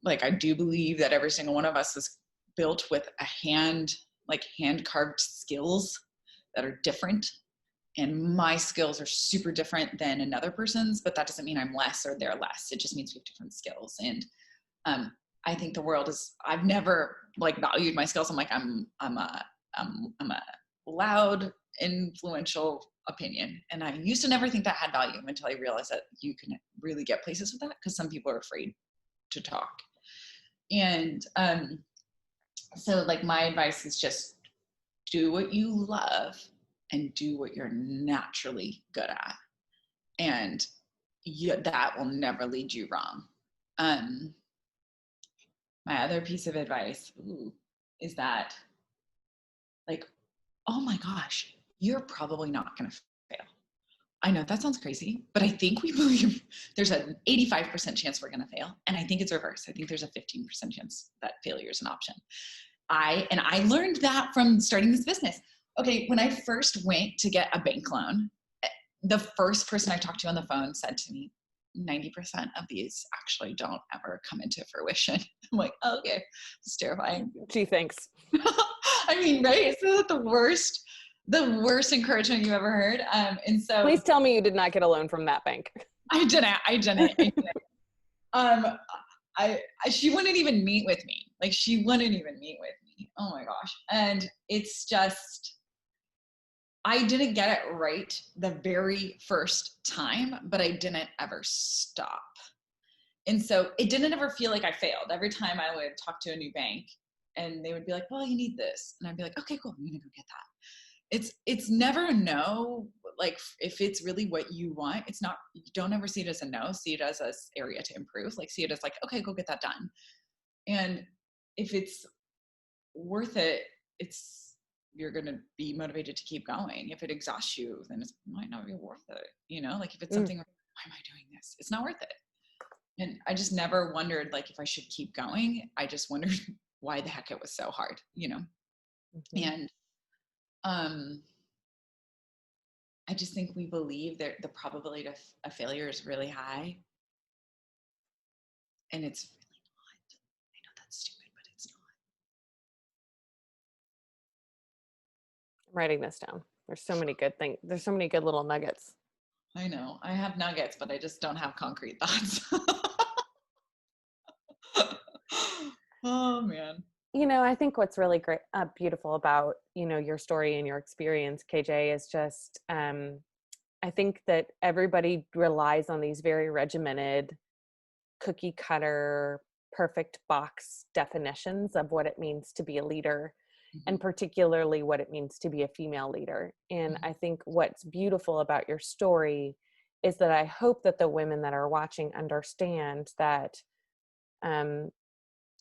Like, I do believe that every single one of us is built with hand carved skills that are different. And my skills are super different than another person's, but that doesn't mean I'm less or they're less. It just means we have different skills. And I think the world is, I've never like valued my skills. I'm like, I'm a loud, influential opinion. And I used to never think that had value until I realized that you can really get places with that, because some people are afraid to talk. And so like my advice is just do what you love and do what you're naturally good at. And that will never lead you wrong. My other piece of advice is that, like, oh my gosh, you're probably not going to fail. I know that sounds crazy, but I think we believe there's an 85% chance we're going to fail. And I think it's reverse. I think there's a 15% chance that failure is an option. I learned that from starting this business. Okay, when I first went to get a bank loan, the first person I talked to on the phone said to me, 90% of these actually don't ever come into fruition. I'm like, oh, okay, it's terrifying. Gee, thanks. I mean, right? Isn't that the worst encouragement you ever heard? And so please tell me you did not get a loan from that bank. I didn't. She wouldn't even meet with me. Like, she wouldn't even meet with me. Oh my gosh. And it's just, I didn't get it right the very first time, but I didn't ever stop. And so it didn't ever feel like I failed. Every time I would talk to a new bank and they would be like, well, you need this. And I'd be like, okay, cool. I'm going to go get that. It's never a no. Like, if it's really what you want, it's not, you don't ever see it as a no, see it as an area to improve. Like, see it as like, okay, go get that done. And if it's worth it, you're going to be motivated to keep going. If it exhausts you, then it might not be worth it. You know, like if it's something, why am I doing this? It's not worth it. And I just never wondered like if I should keep going. I just wondered why the heck it was so hard, you know? And I just think we believe that the probability of failure is really high. And it's really not. I know that's stupid, but it's not. I'm writing this down. There's so many good things. There's so many good little nuggets. I know. I have nuggets, but I just don't have concrete thoughts. Oh, man. You know, I think what's really great, beautiful about, you know, your story and your experience, KJ, is just, I think that everybody relies on these very regimented, cookie cutter, perfect box definitions of what it means to be a leader, and particularly what it means to be a female leader. And I think what's beautiful about your story is that I hope that the women that are watching understand that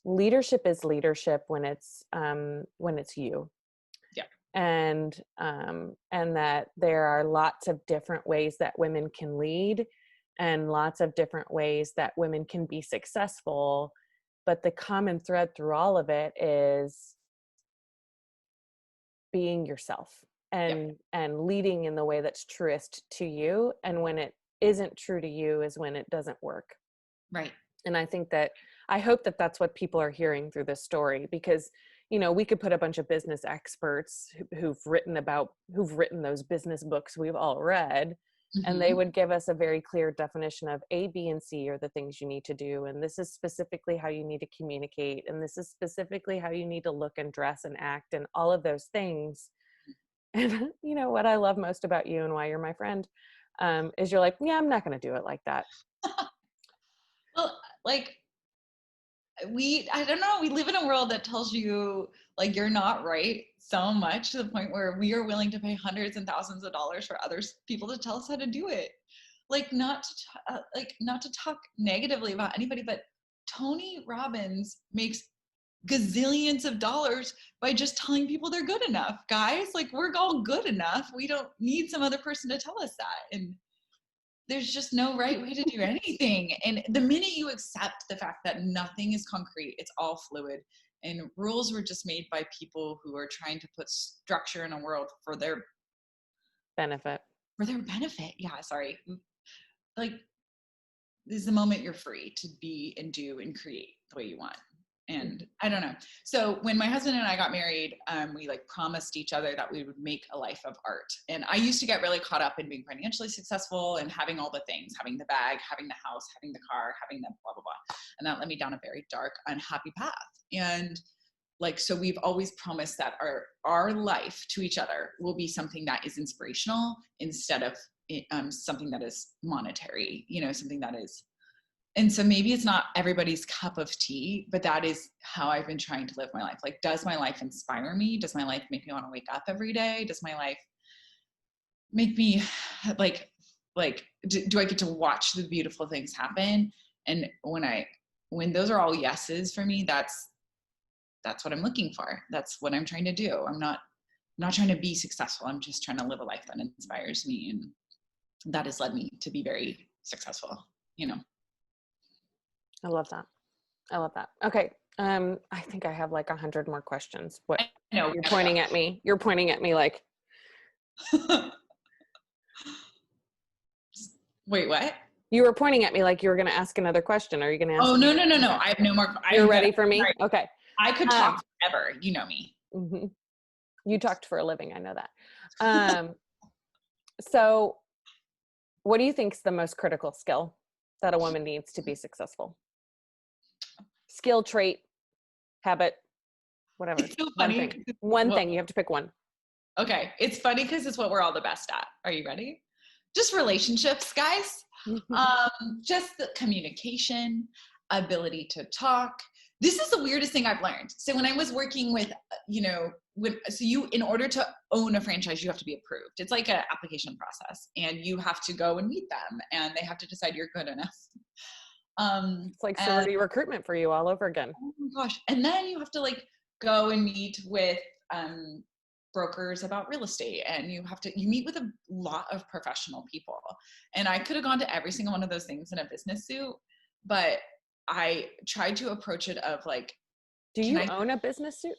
leadership is leadership when it's you. Yeah. And that there are lots of different ways that women can lead and lots of different ways that women can be successful. But the common thread through all of it is being yourself and leading in the way that's truest to you. And when it isn't true to you is when it doesn't work. Right. And I hope that that's what people are hearing through this story, because, you know, we could put a bunch of business experts who've written those business books we've all read, and they would give us a very clear definition of A, B, and C are the things you need to do. And this is specifically how you need to communicate. And this is specifically how you need to look and dress and act and all of those things. And you know, what I love most about you and why you're my friend, is you're like, yeah, I'm not going to do it like that. Well, like, I don't know, we live in a world that tells you like you're not right so much, to the point where we are willing to pay hundreds and thousands of dollars for people to tell us how to do it. Like, not to talk negatively about anybody, but Tony Robbins makes gazillions of dollars by just telling people they're good enough. Guys, like, we're all good enough. We don't need some other person to tell us that. And there's just no right way to do anything. And the minute you accept the fact that nothing is concrete, it's all fluid, and rules were just made by people who are trying to put structure in a world for their benefit. Yeah, sorry. Like, this is the moment you're free to be and do and create the way you want. And I don't know. So when my husband and I got married, we like promised each other that we would make a life of art. And I used to get really caught up in being financially successful and having all the things, having the bag, having the house, having the car, having the blah, blah, blah. And that led me down a very dark, unhappy path. And like, so we've always promised that our life to each other will be something that is inspirational instead of something that is monetary, you know, something that is, and so maybe it's not everybody's cup of tea, but that is how I've been trying to live my life. Like, does my life inspire me? Does my life make me want to wake up every day? Does my life make me like, do I get to watch the beautiful things happen? And when those are all yeses for me, that's what I'm looking for. That's what I'm trying to do. I'm not trying to be successful. I'm just trying to live a life that inspires me. And that has led me to be very successful, you know. I love that. I love that. Okay. I think I have like 100 more questions. What? No, you're pointing at me. You're pointing at me like. Wait, what? You were pointing at me like you were going to ask another question. Are you going to ask? Oh, no. I have no more. You're ready for me? Sorry. Okay. I could talk forever. You know me. Mm-hmm. You talked for a living. I know that. So what do you think is the most critical skill that a woman needs to be successful? Skill, trait, habit, whatever. It's so funny. One thing. You have to pick one. Okay. It's funny because it's what we're all the best at. Are you ready? Just relationships, guys. Just the communication, ability to talk. This is the weirdest thing I've learned. So when I was working with, you know, in order to own a franchise, you have to be approved. It's like an application process, and you have to go and meet them, and they have to decide you're good enough. It's like sorority recruitment for you all over again. Oh my gosh. And then you have to like go and meet with brokers about real estate, and you meet with a lot of professional people. And I could have gone to every single one of those things in a business suit, but I tried to approach it of like, do you own a business suit?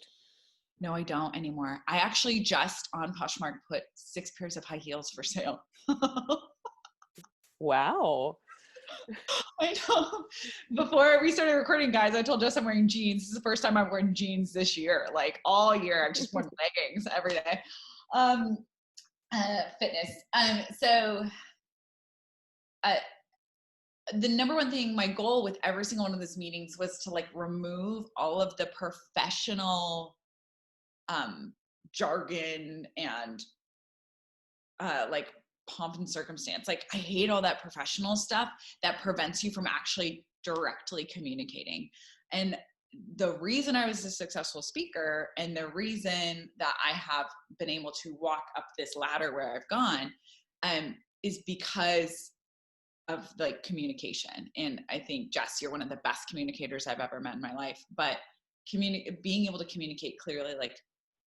No, I don't anymore. I actually just on Poshmark put 6 pairs of high heels for sale. Wow. I know. Before we started recording, guys, I told Jess I'm wearing jeans. This is the first time I've worn jeans this year. Like all year, I've just worn leggings every day. Fitness. The number one thing, my goal with every single one of those meetings was to like remove all of the professional jargon and like pomp and circumstance. Like I hate all that professional stuff that prevents you from actually directly communicating. And the reason I was a successful speaker and the reason that I have been able to walk up this ladder where I've gone is because of like communication. And I think, Jess, you're one of the best communicators I've ever met in my life, but being able to communicate clearly, like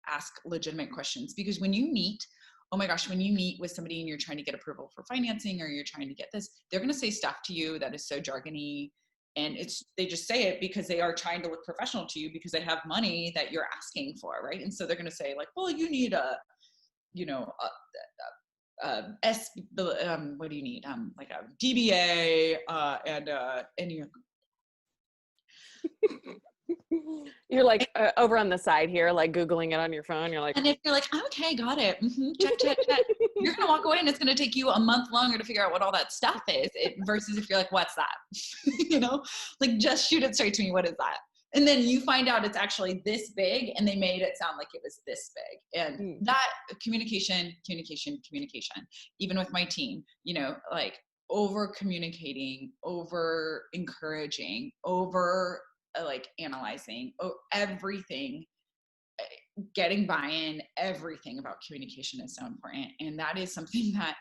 ask legitimate questions, because when you meet with somebody and you're trying to get approval for financing, or you're trying to get this, they're going to say stuff to you that is so jargony, and they just say it because they are trying to look professional to you because they have money that you're asking for, right? And so they're going to say like, well, you need what do you need? Like a DBA, and you. You're like over on the side here, like Googling it on your phone. You're like, and if you're like, okay, got it. Mm-hmm, check. You're going to walk away and it's going to take you a month longer to figure out what all that stuff is versus if you're like, what's that? You know, like just shoot it straight to me. What is that? And then you find out it's actually this big and they made it sound like it was this big. And that communication, even with my team, you know, like over communicating, over encouraging, over like analyzing, everything, getting buy-in, everything about communication is so important. And that is something that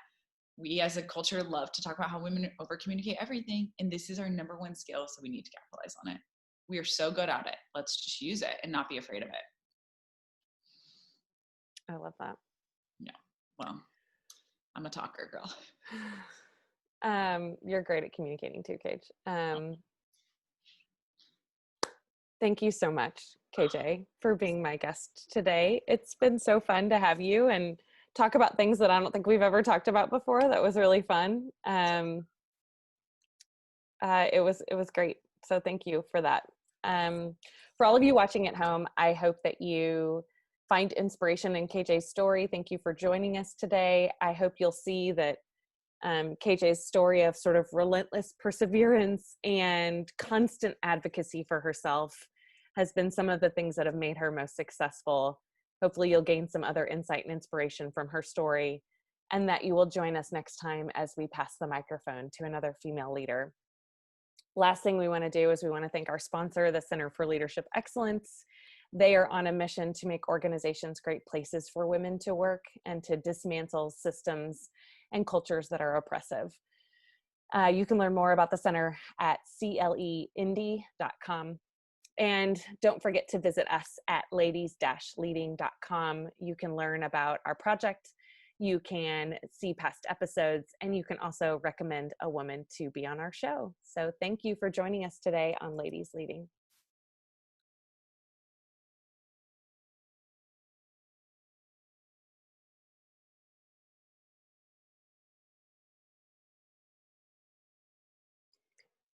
we as a culture love to talk about, how women over communicate everything. And this is our number one skill. So we need to capitalize on it. We are so good at it. Let's just use it and not be afraid of it. I love that. Yeah. Well, I'm a talker, girl. You're great at communicating too, KJ. Thank you so much, KJ, for being my guest today. It's been so fun to have you and talk about things that I don't think we've ever talked about before. That was really fun. It was great. So thank you for that. For all of you watching at home, I hope that you find inspiration in KJ's story. Thank you for joining us today. I hope you'll see that KJ's story of sort of relentless perseverance and constant advocacy for herself has been some of the things that have made her most successful. Hopefully you'll gain some other insight and inspiration from her story, and that you will join us next time as we pass the microphone to another female leader. Last thing we want to do is we want to thank our sponsor, the Center for Leadership Excellence. They are on a mission to make organizations great places for women to work and to dismantle systems and cultures that are oppressive. You can learn more about the center at cleindy.com. And don't forget to visit us at ladies-leading.com. You can learn about our project, you can see past episodes, and you can also recommend a woman to be on our show. So thank you for joining us today on Ladies Leading.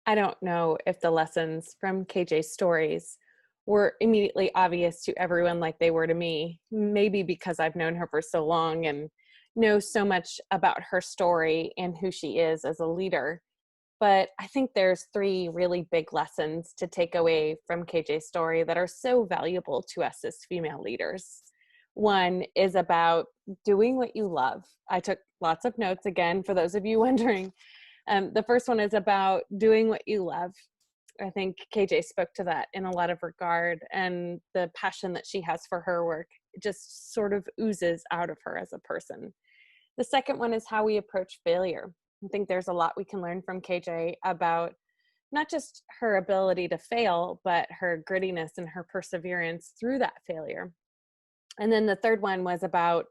I don't know if the lessons from KJ's stories were immediately obvious to everyone like they were to me, maybe because I've known her for so long and know so much about her story and who she is as a leader. But I think there's 3 really big lessons to take away from KJ's story that are so valuable to us as female leaders. One is about doing what you love. I took lots of notes again, for those of you wondering. The first one is about doing what you love. I think KJ spoke to that in a lot of regard, and the passion that she has for her work just sort of oozes out of her as a person. The second one is how we approach failure. I think there's a lot we can learn from KJ about not just her ability to fail, but her grittiness and her perseverance through that failure. And then the third one was about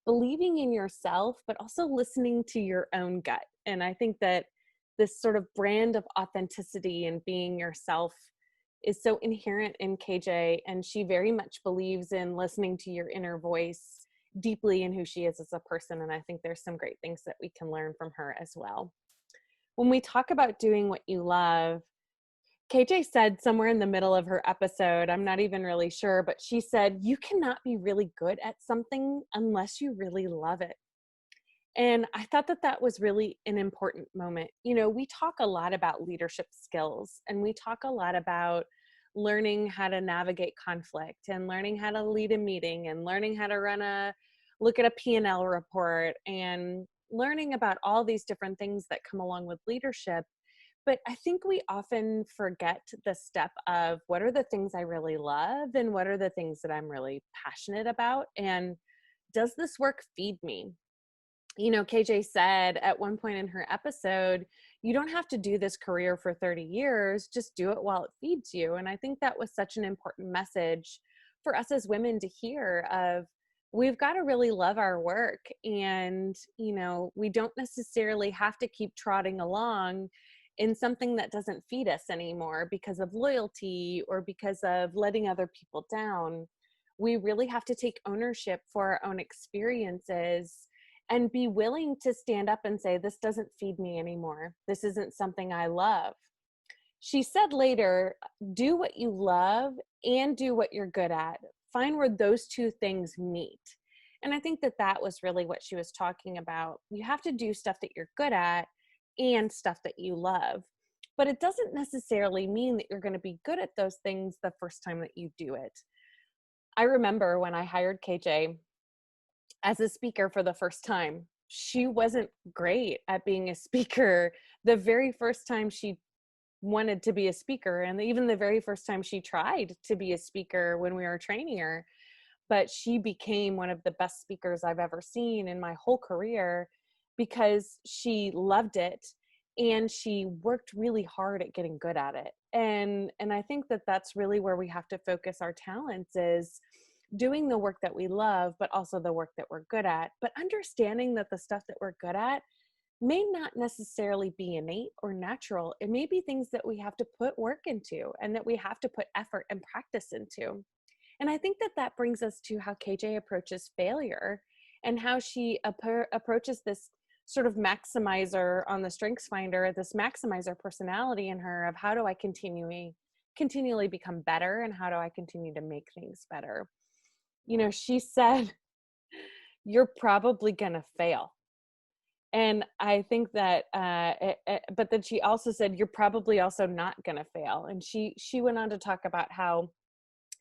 believing in yourself, but also listening to your own gut. And I think that this sort of brand of authenticity and being yourself is so inherent in KJ, and she very much believes in listening to your inner voice deeply in who she is as a person. And I think there's some great things that we can learn from her as well. When we talk about doing what you love, KJ said somewhere in the middle of her episode, I'm not even really sure, but she said, you cannot be really good at something unless you really love it. And I thought that that was really an important moment. You know, we talk a lot about leadership skills, and we talk a lot about learning how to navigate conflict and learning how to lead a meeting and learning how to look at a P&L report and learning about all these different things that come along with leadership. But I think we often forget the step of what are the things I really love and what are the things that I'm really passionate about, and does this work feed me? You know, KJ said at one point in her episode, you don't have to do this career for 30 years, just do it while it feeds you. And I think that was such an important message for us as women to hear of, we've got to really love our work. And, you know, we don't necessarily have to keep trotting along in something that doesn't feed us anymore because of loyalty or because of letting other people down. We really have to take ownership for our own experiences and be willing to stand up and say, this doesn't feed me anymore. This isn't something I love. She said later, do what you love and do what you're good at. Find where those 2 things meet. And I think that that was really what she was talking about. You have to do stuff that you're good at and stuff that you love. But it doesn't necessarily mean that you're going to be good at those things the first time that you do it. I remember when I hired KJ as a speaker for the first time, she wasn't great at being a speaker the very first time she wanted to be a speaker, and even the very first time she tried to be a speaker when we were training her. But she became one of the best speakers I've ever seen in my whole career because she loved it and she worked really hard at getting good at it. And I think that that's really where we have to focus our talents, is doing the work that we love, but also the work that we're good at, but understanding that the stuff that we're good at may not necessarily be innate or natural. It may be things that we have to put work into and that we have to put effort and practice into. And I think that that brings us to how KJ approaches failure and how she approaches this sort of maximizer on the Strengths Finder, this maximizer personality in her of how do I continually become better and how do I continue to make things better. You know, she said, you're probably going to fail. And I think that, but then she also said, you're probably also not going to fail. And she went on to talk about how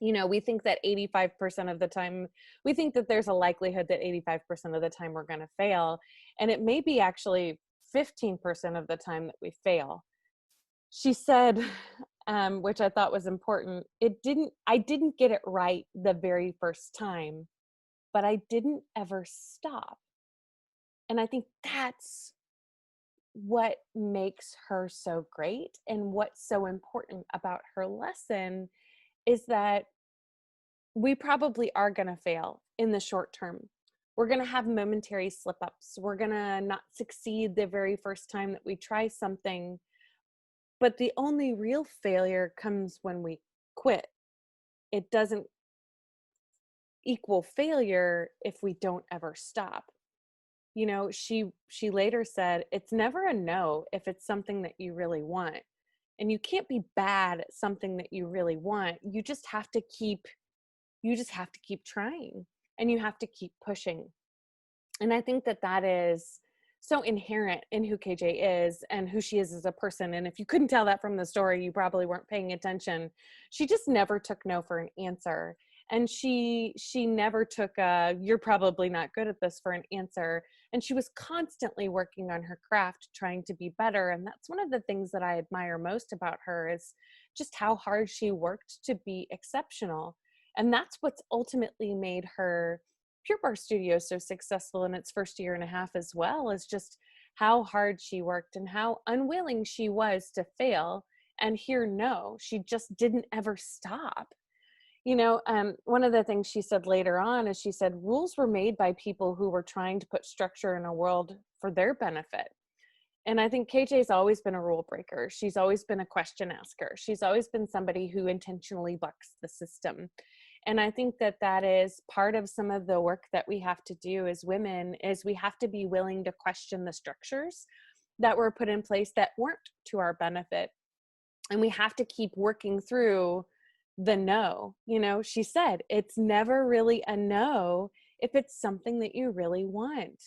We think that 85% of the time, we think that there's a likelihood that 85% of the time we're going to fail. And it may be actually 15% of the time that we fail. She said, which I thought was important, I didn't get it right the very first time, but I didn't ever stop. And I think that's what makes her so great, and what's so important about her lesson is that we probably are going to fail in the short term. We're going to have momentary slip ups. We're going to not succeed the very first time that we try something. But the only real failure comes when we quit. It doesn't equal failure if we don't ever stop. She later said, it's never a no if it's something that you really want. And you can't be bad at something that you really want. You just have to keep trying, and you have to keep pushing. And I think that is so inherent in who KJ is and who she is as a person. And if you couldn't tell that from the story, you probably weren't paying attention. She just never took no for an answer. And she never took a, you're probably not good at this, for an answer. And she was constantly working on her craft, trying to be better. And that's one of the things that I admire most about her, is just how hard she worked to be exceptional. And that's what's ultimately made her Pure Barre Studio so successful in its first year and a half, as well, as just how hard she worked and how unwilling she was to fail and hear no. She just didn't ever stop. One of the things she said later on is, she said, rules were made by people who were trying to put structure in a world for their benefit. And I think KJ's always been a rule breaker. She's always been a question asker. She's always been somebody who intentionally bucks the system. And I think that is part of some of the work that we have to do as women, is we have to be willing to question the structures that were put in place that weren't to our benefit. And we have to keep working through the no. She said, it's never really a no if it's something that you really want.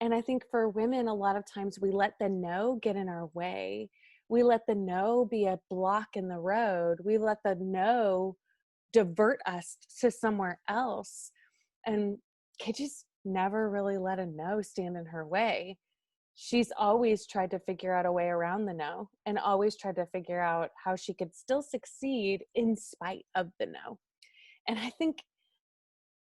And I think for women, a lot of times we let the no get in our way. We let the no be a block in the road. We let the no divert us to somewhere else. And KJ's never really let a no stand in her way. She's always tried to figure out a way around the no, and always tried to figure out how she could still succeed in spite of the no. And I think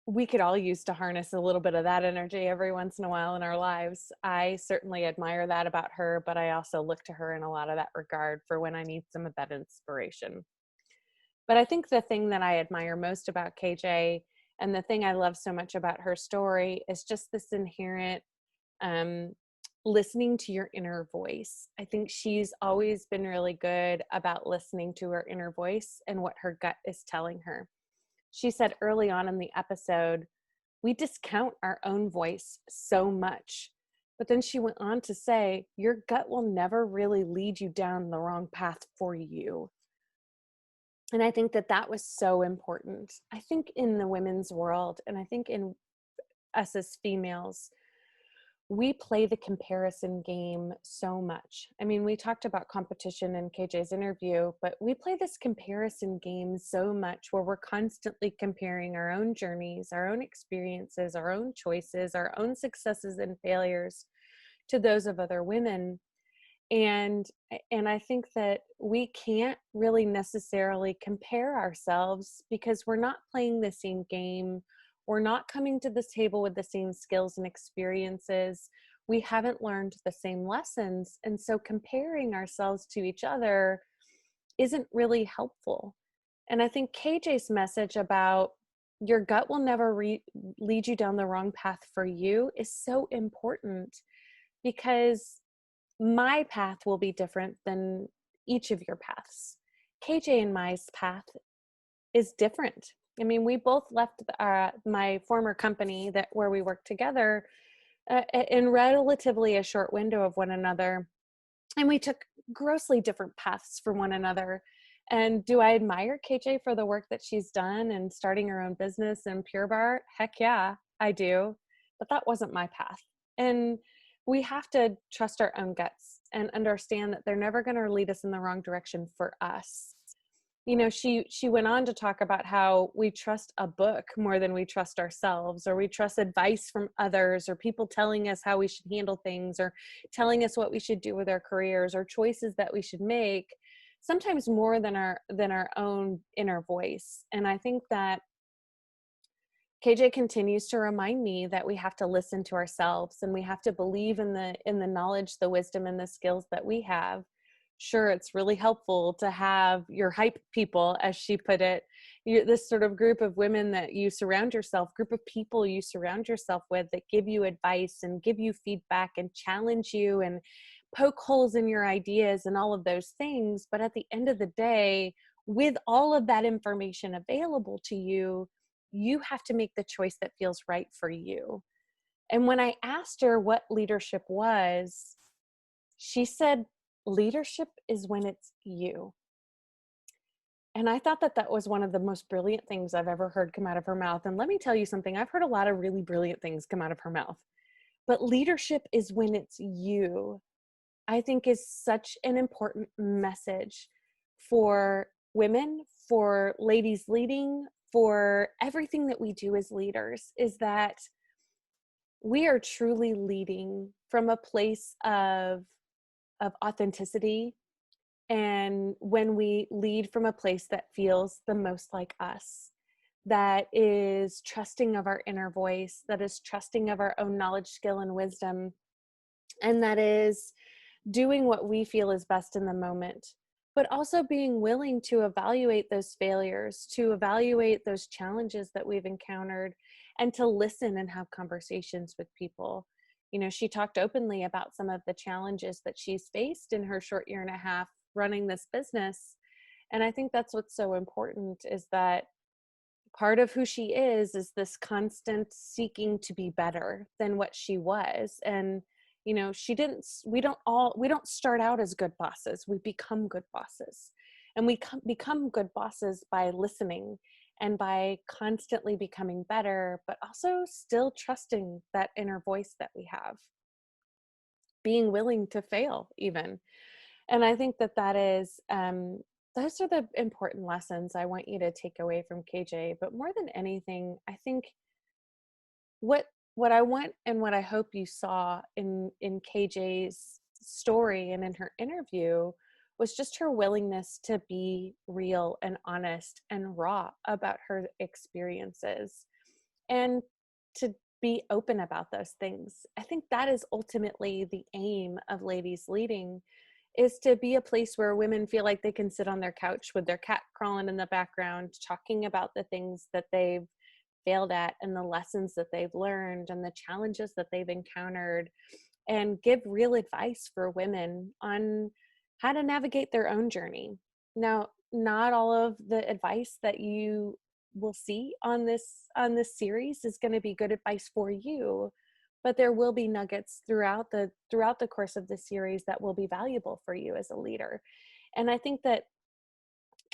we could all use to harness a little bit of that energy every once in a while in our lives. I certainly admire that about her, but I also look to her in a lot of that regard for when I need some of that inspiration. But I think the thing that I admire most about KJ, and the thing I love so much about her story, is just this inherent listening to your inner voice. I think she's always been really good about listening to her inner voice and what her gut is telling her. She said early on in the episode, we discount our own voice so much. But then she went on to say, your gut will never really lead you down the wrong path for you. And I think that was so important. I think in the women's world, and I think in us as females, we play the comparison game so much. I mean, we talked about competition in KJ's interview, but we play this comparison game so much, where we're constantly comparing our own journeys, our own experiences, our own choices, our own successes and failures to those of other women. And I think that we can't really necessarily compare ourselves, because we're not playing the same game. We're not coming to this table with the same skills and experiences. We haven't learned the same lessons. And so comparing ourselves to each other isn't really helpful. And I think KJ's message about your gut will never lead you down the wrong path for you is so important, because my path will be different than each of your paths. KJ and my path is different. I mean, we both left my former company where we worked together in relatively a short window of one another. And we took grossly different paths from one another. And do I admire KJ for the work that she's done and starting her own business in Pure Barre? Heck yeah, I do. But that wasn't my path. And we have to trust our own guts and understand that they're never going to lead us in the wrong direction for us. she went on to talk about how we trust a book more than we trust ourselves, or we trust advice from others, or people telling us how we should handle things, or telling us what we should do with our careers, or choices that we should make, sometimes more than our own inner voice. And I think that KJ continues to remind me that we have to listen to ourselves, and we have to believe in the knowledge, the wisdom, and the skills that we have. Sure, it's really helpful to have your hype people, as she put it, this sort of group of women that you surround yourself, group of people you surround yourself with, that give you advice and give you feedback and challenge you and poke holes in your ideas and all of those things. But at the end of the day, with all of that information available to you, you have to make the choice that feels right for you. And when I asked her what leadership was, she said, leadership is when it's you. And I thought that that was one of the most brilliant things I've ever heard come out of her mouth. And let me tell you something, I've heard a lot of really brilliant things come out of her mouth, but leadership is when it's you, I think, is such an important message for women, for ladies leading, for everything that we do as leaders, is that we are truly leading from a place of authenticity. And when we lead from a place that feels the most like us, that is trusting of our inner voice, that is trusting of our own knowledge, skill, and wisdom, and that is doing what we feel is best in the moment, but also being willing to evaluate those failures, to evaluate those challenges that we've encountered, and to listen and have conversations with people. She talked openly about some of the challenges that she's faced in her short year and a half running this business. And I think that's what's so important, is that part of who she is this constant seeking to be better than what she was. And we don't start out as good bosses, we become good bosses. And we become good bosses by listening and by constantly becoming better, but also still trusting that inner voice that we have, being willing to fail even. And I think that is those are the important lessons I want you to take away from KJ. But more than anything, I think what I want and what I hope you saw in KJ's story and in her interview was just her willingness to be real and honest and raw about her experiences, and to be open about those things. I think that is ultimately the aim of Ladies Leading, is to be a place where women feel like they can sit on their couch with their cat crawling in the background, talking about the things that they've failed at and the lessons that they've learned and the challenges that they've encountered, and give real advice for women on how to navigate their own journey. Now, not all of the advice that you will see on this series is going to be good advice for you, but there will be nuggets throughout the course of the series that will be valuable for you as a leader. And I think that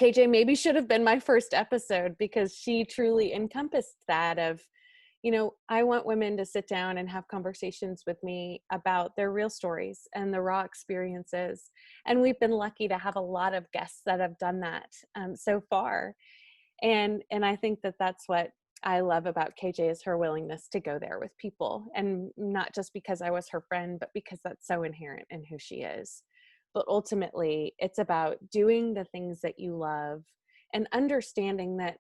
KJ maybe should have been my first episode, because she truly encompassed that of, I want women to sit down and have conversations with me about their real stories and the raw experiences. And we've been lucky to have a lot of guests that have done that so far. And I think that that's what I love about KJ, is her willingness to go there with people, and not just because I was her friend, but because that's so inherent in who she is. But ultimately, it's about doing the things that you love and understanding that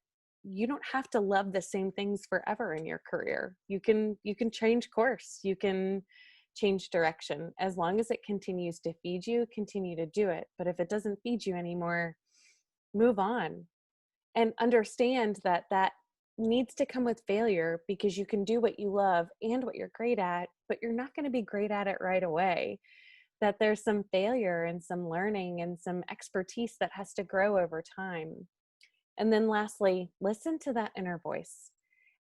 you don't have to love the same things forever in your career. You can change course, you can change direction. As long as it continues to feed you, continue to do it. But if it doesn't feed you anymore, move on. And understand that that needs to come with failure, because you can do what you love and what you're great at, but you're not going to be great at it right away. That there's some failure and some learning and some expertise that has to grow over time. And then lastly, listen to that inner voice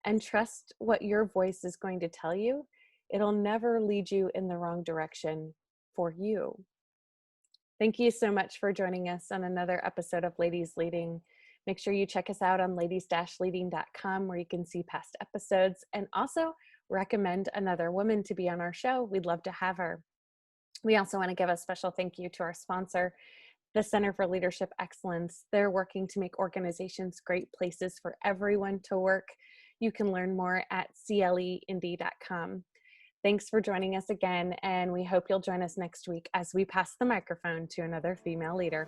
and trust what your voice is going to tell you. It'll never lead you in the wrong direction for you. Thank you so much for joining us on another episode of Ladies Leading. Make sure you check us out on ladies-leading.com, where you can see past episodes, and also recommend another woman to be on our show. We'd love to have her. We also want to give a special thank you to our sponsor, the Center for Leadership Excellence. They're working to make organizations great places for everyone to work. You can learn more at cleindy.com. Thanks for joining us again, and we hope you'll join us next week as we pass the microphone to another female leader.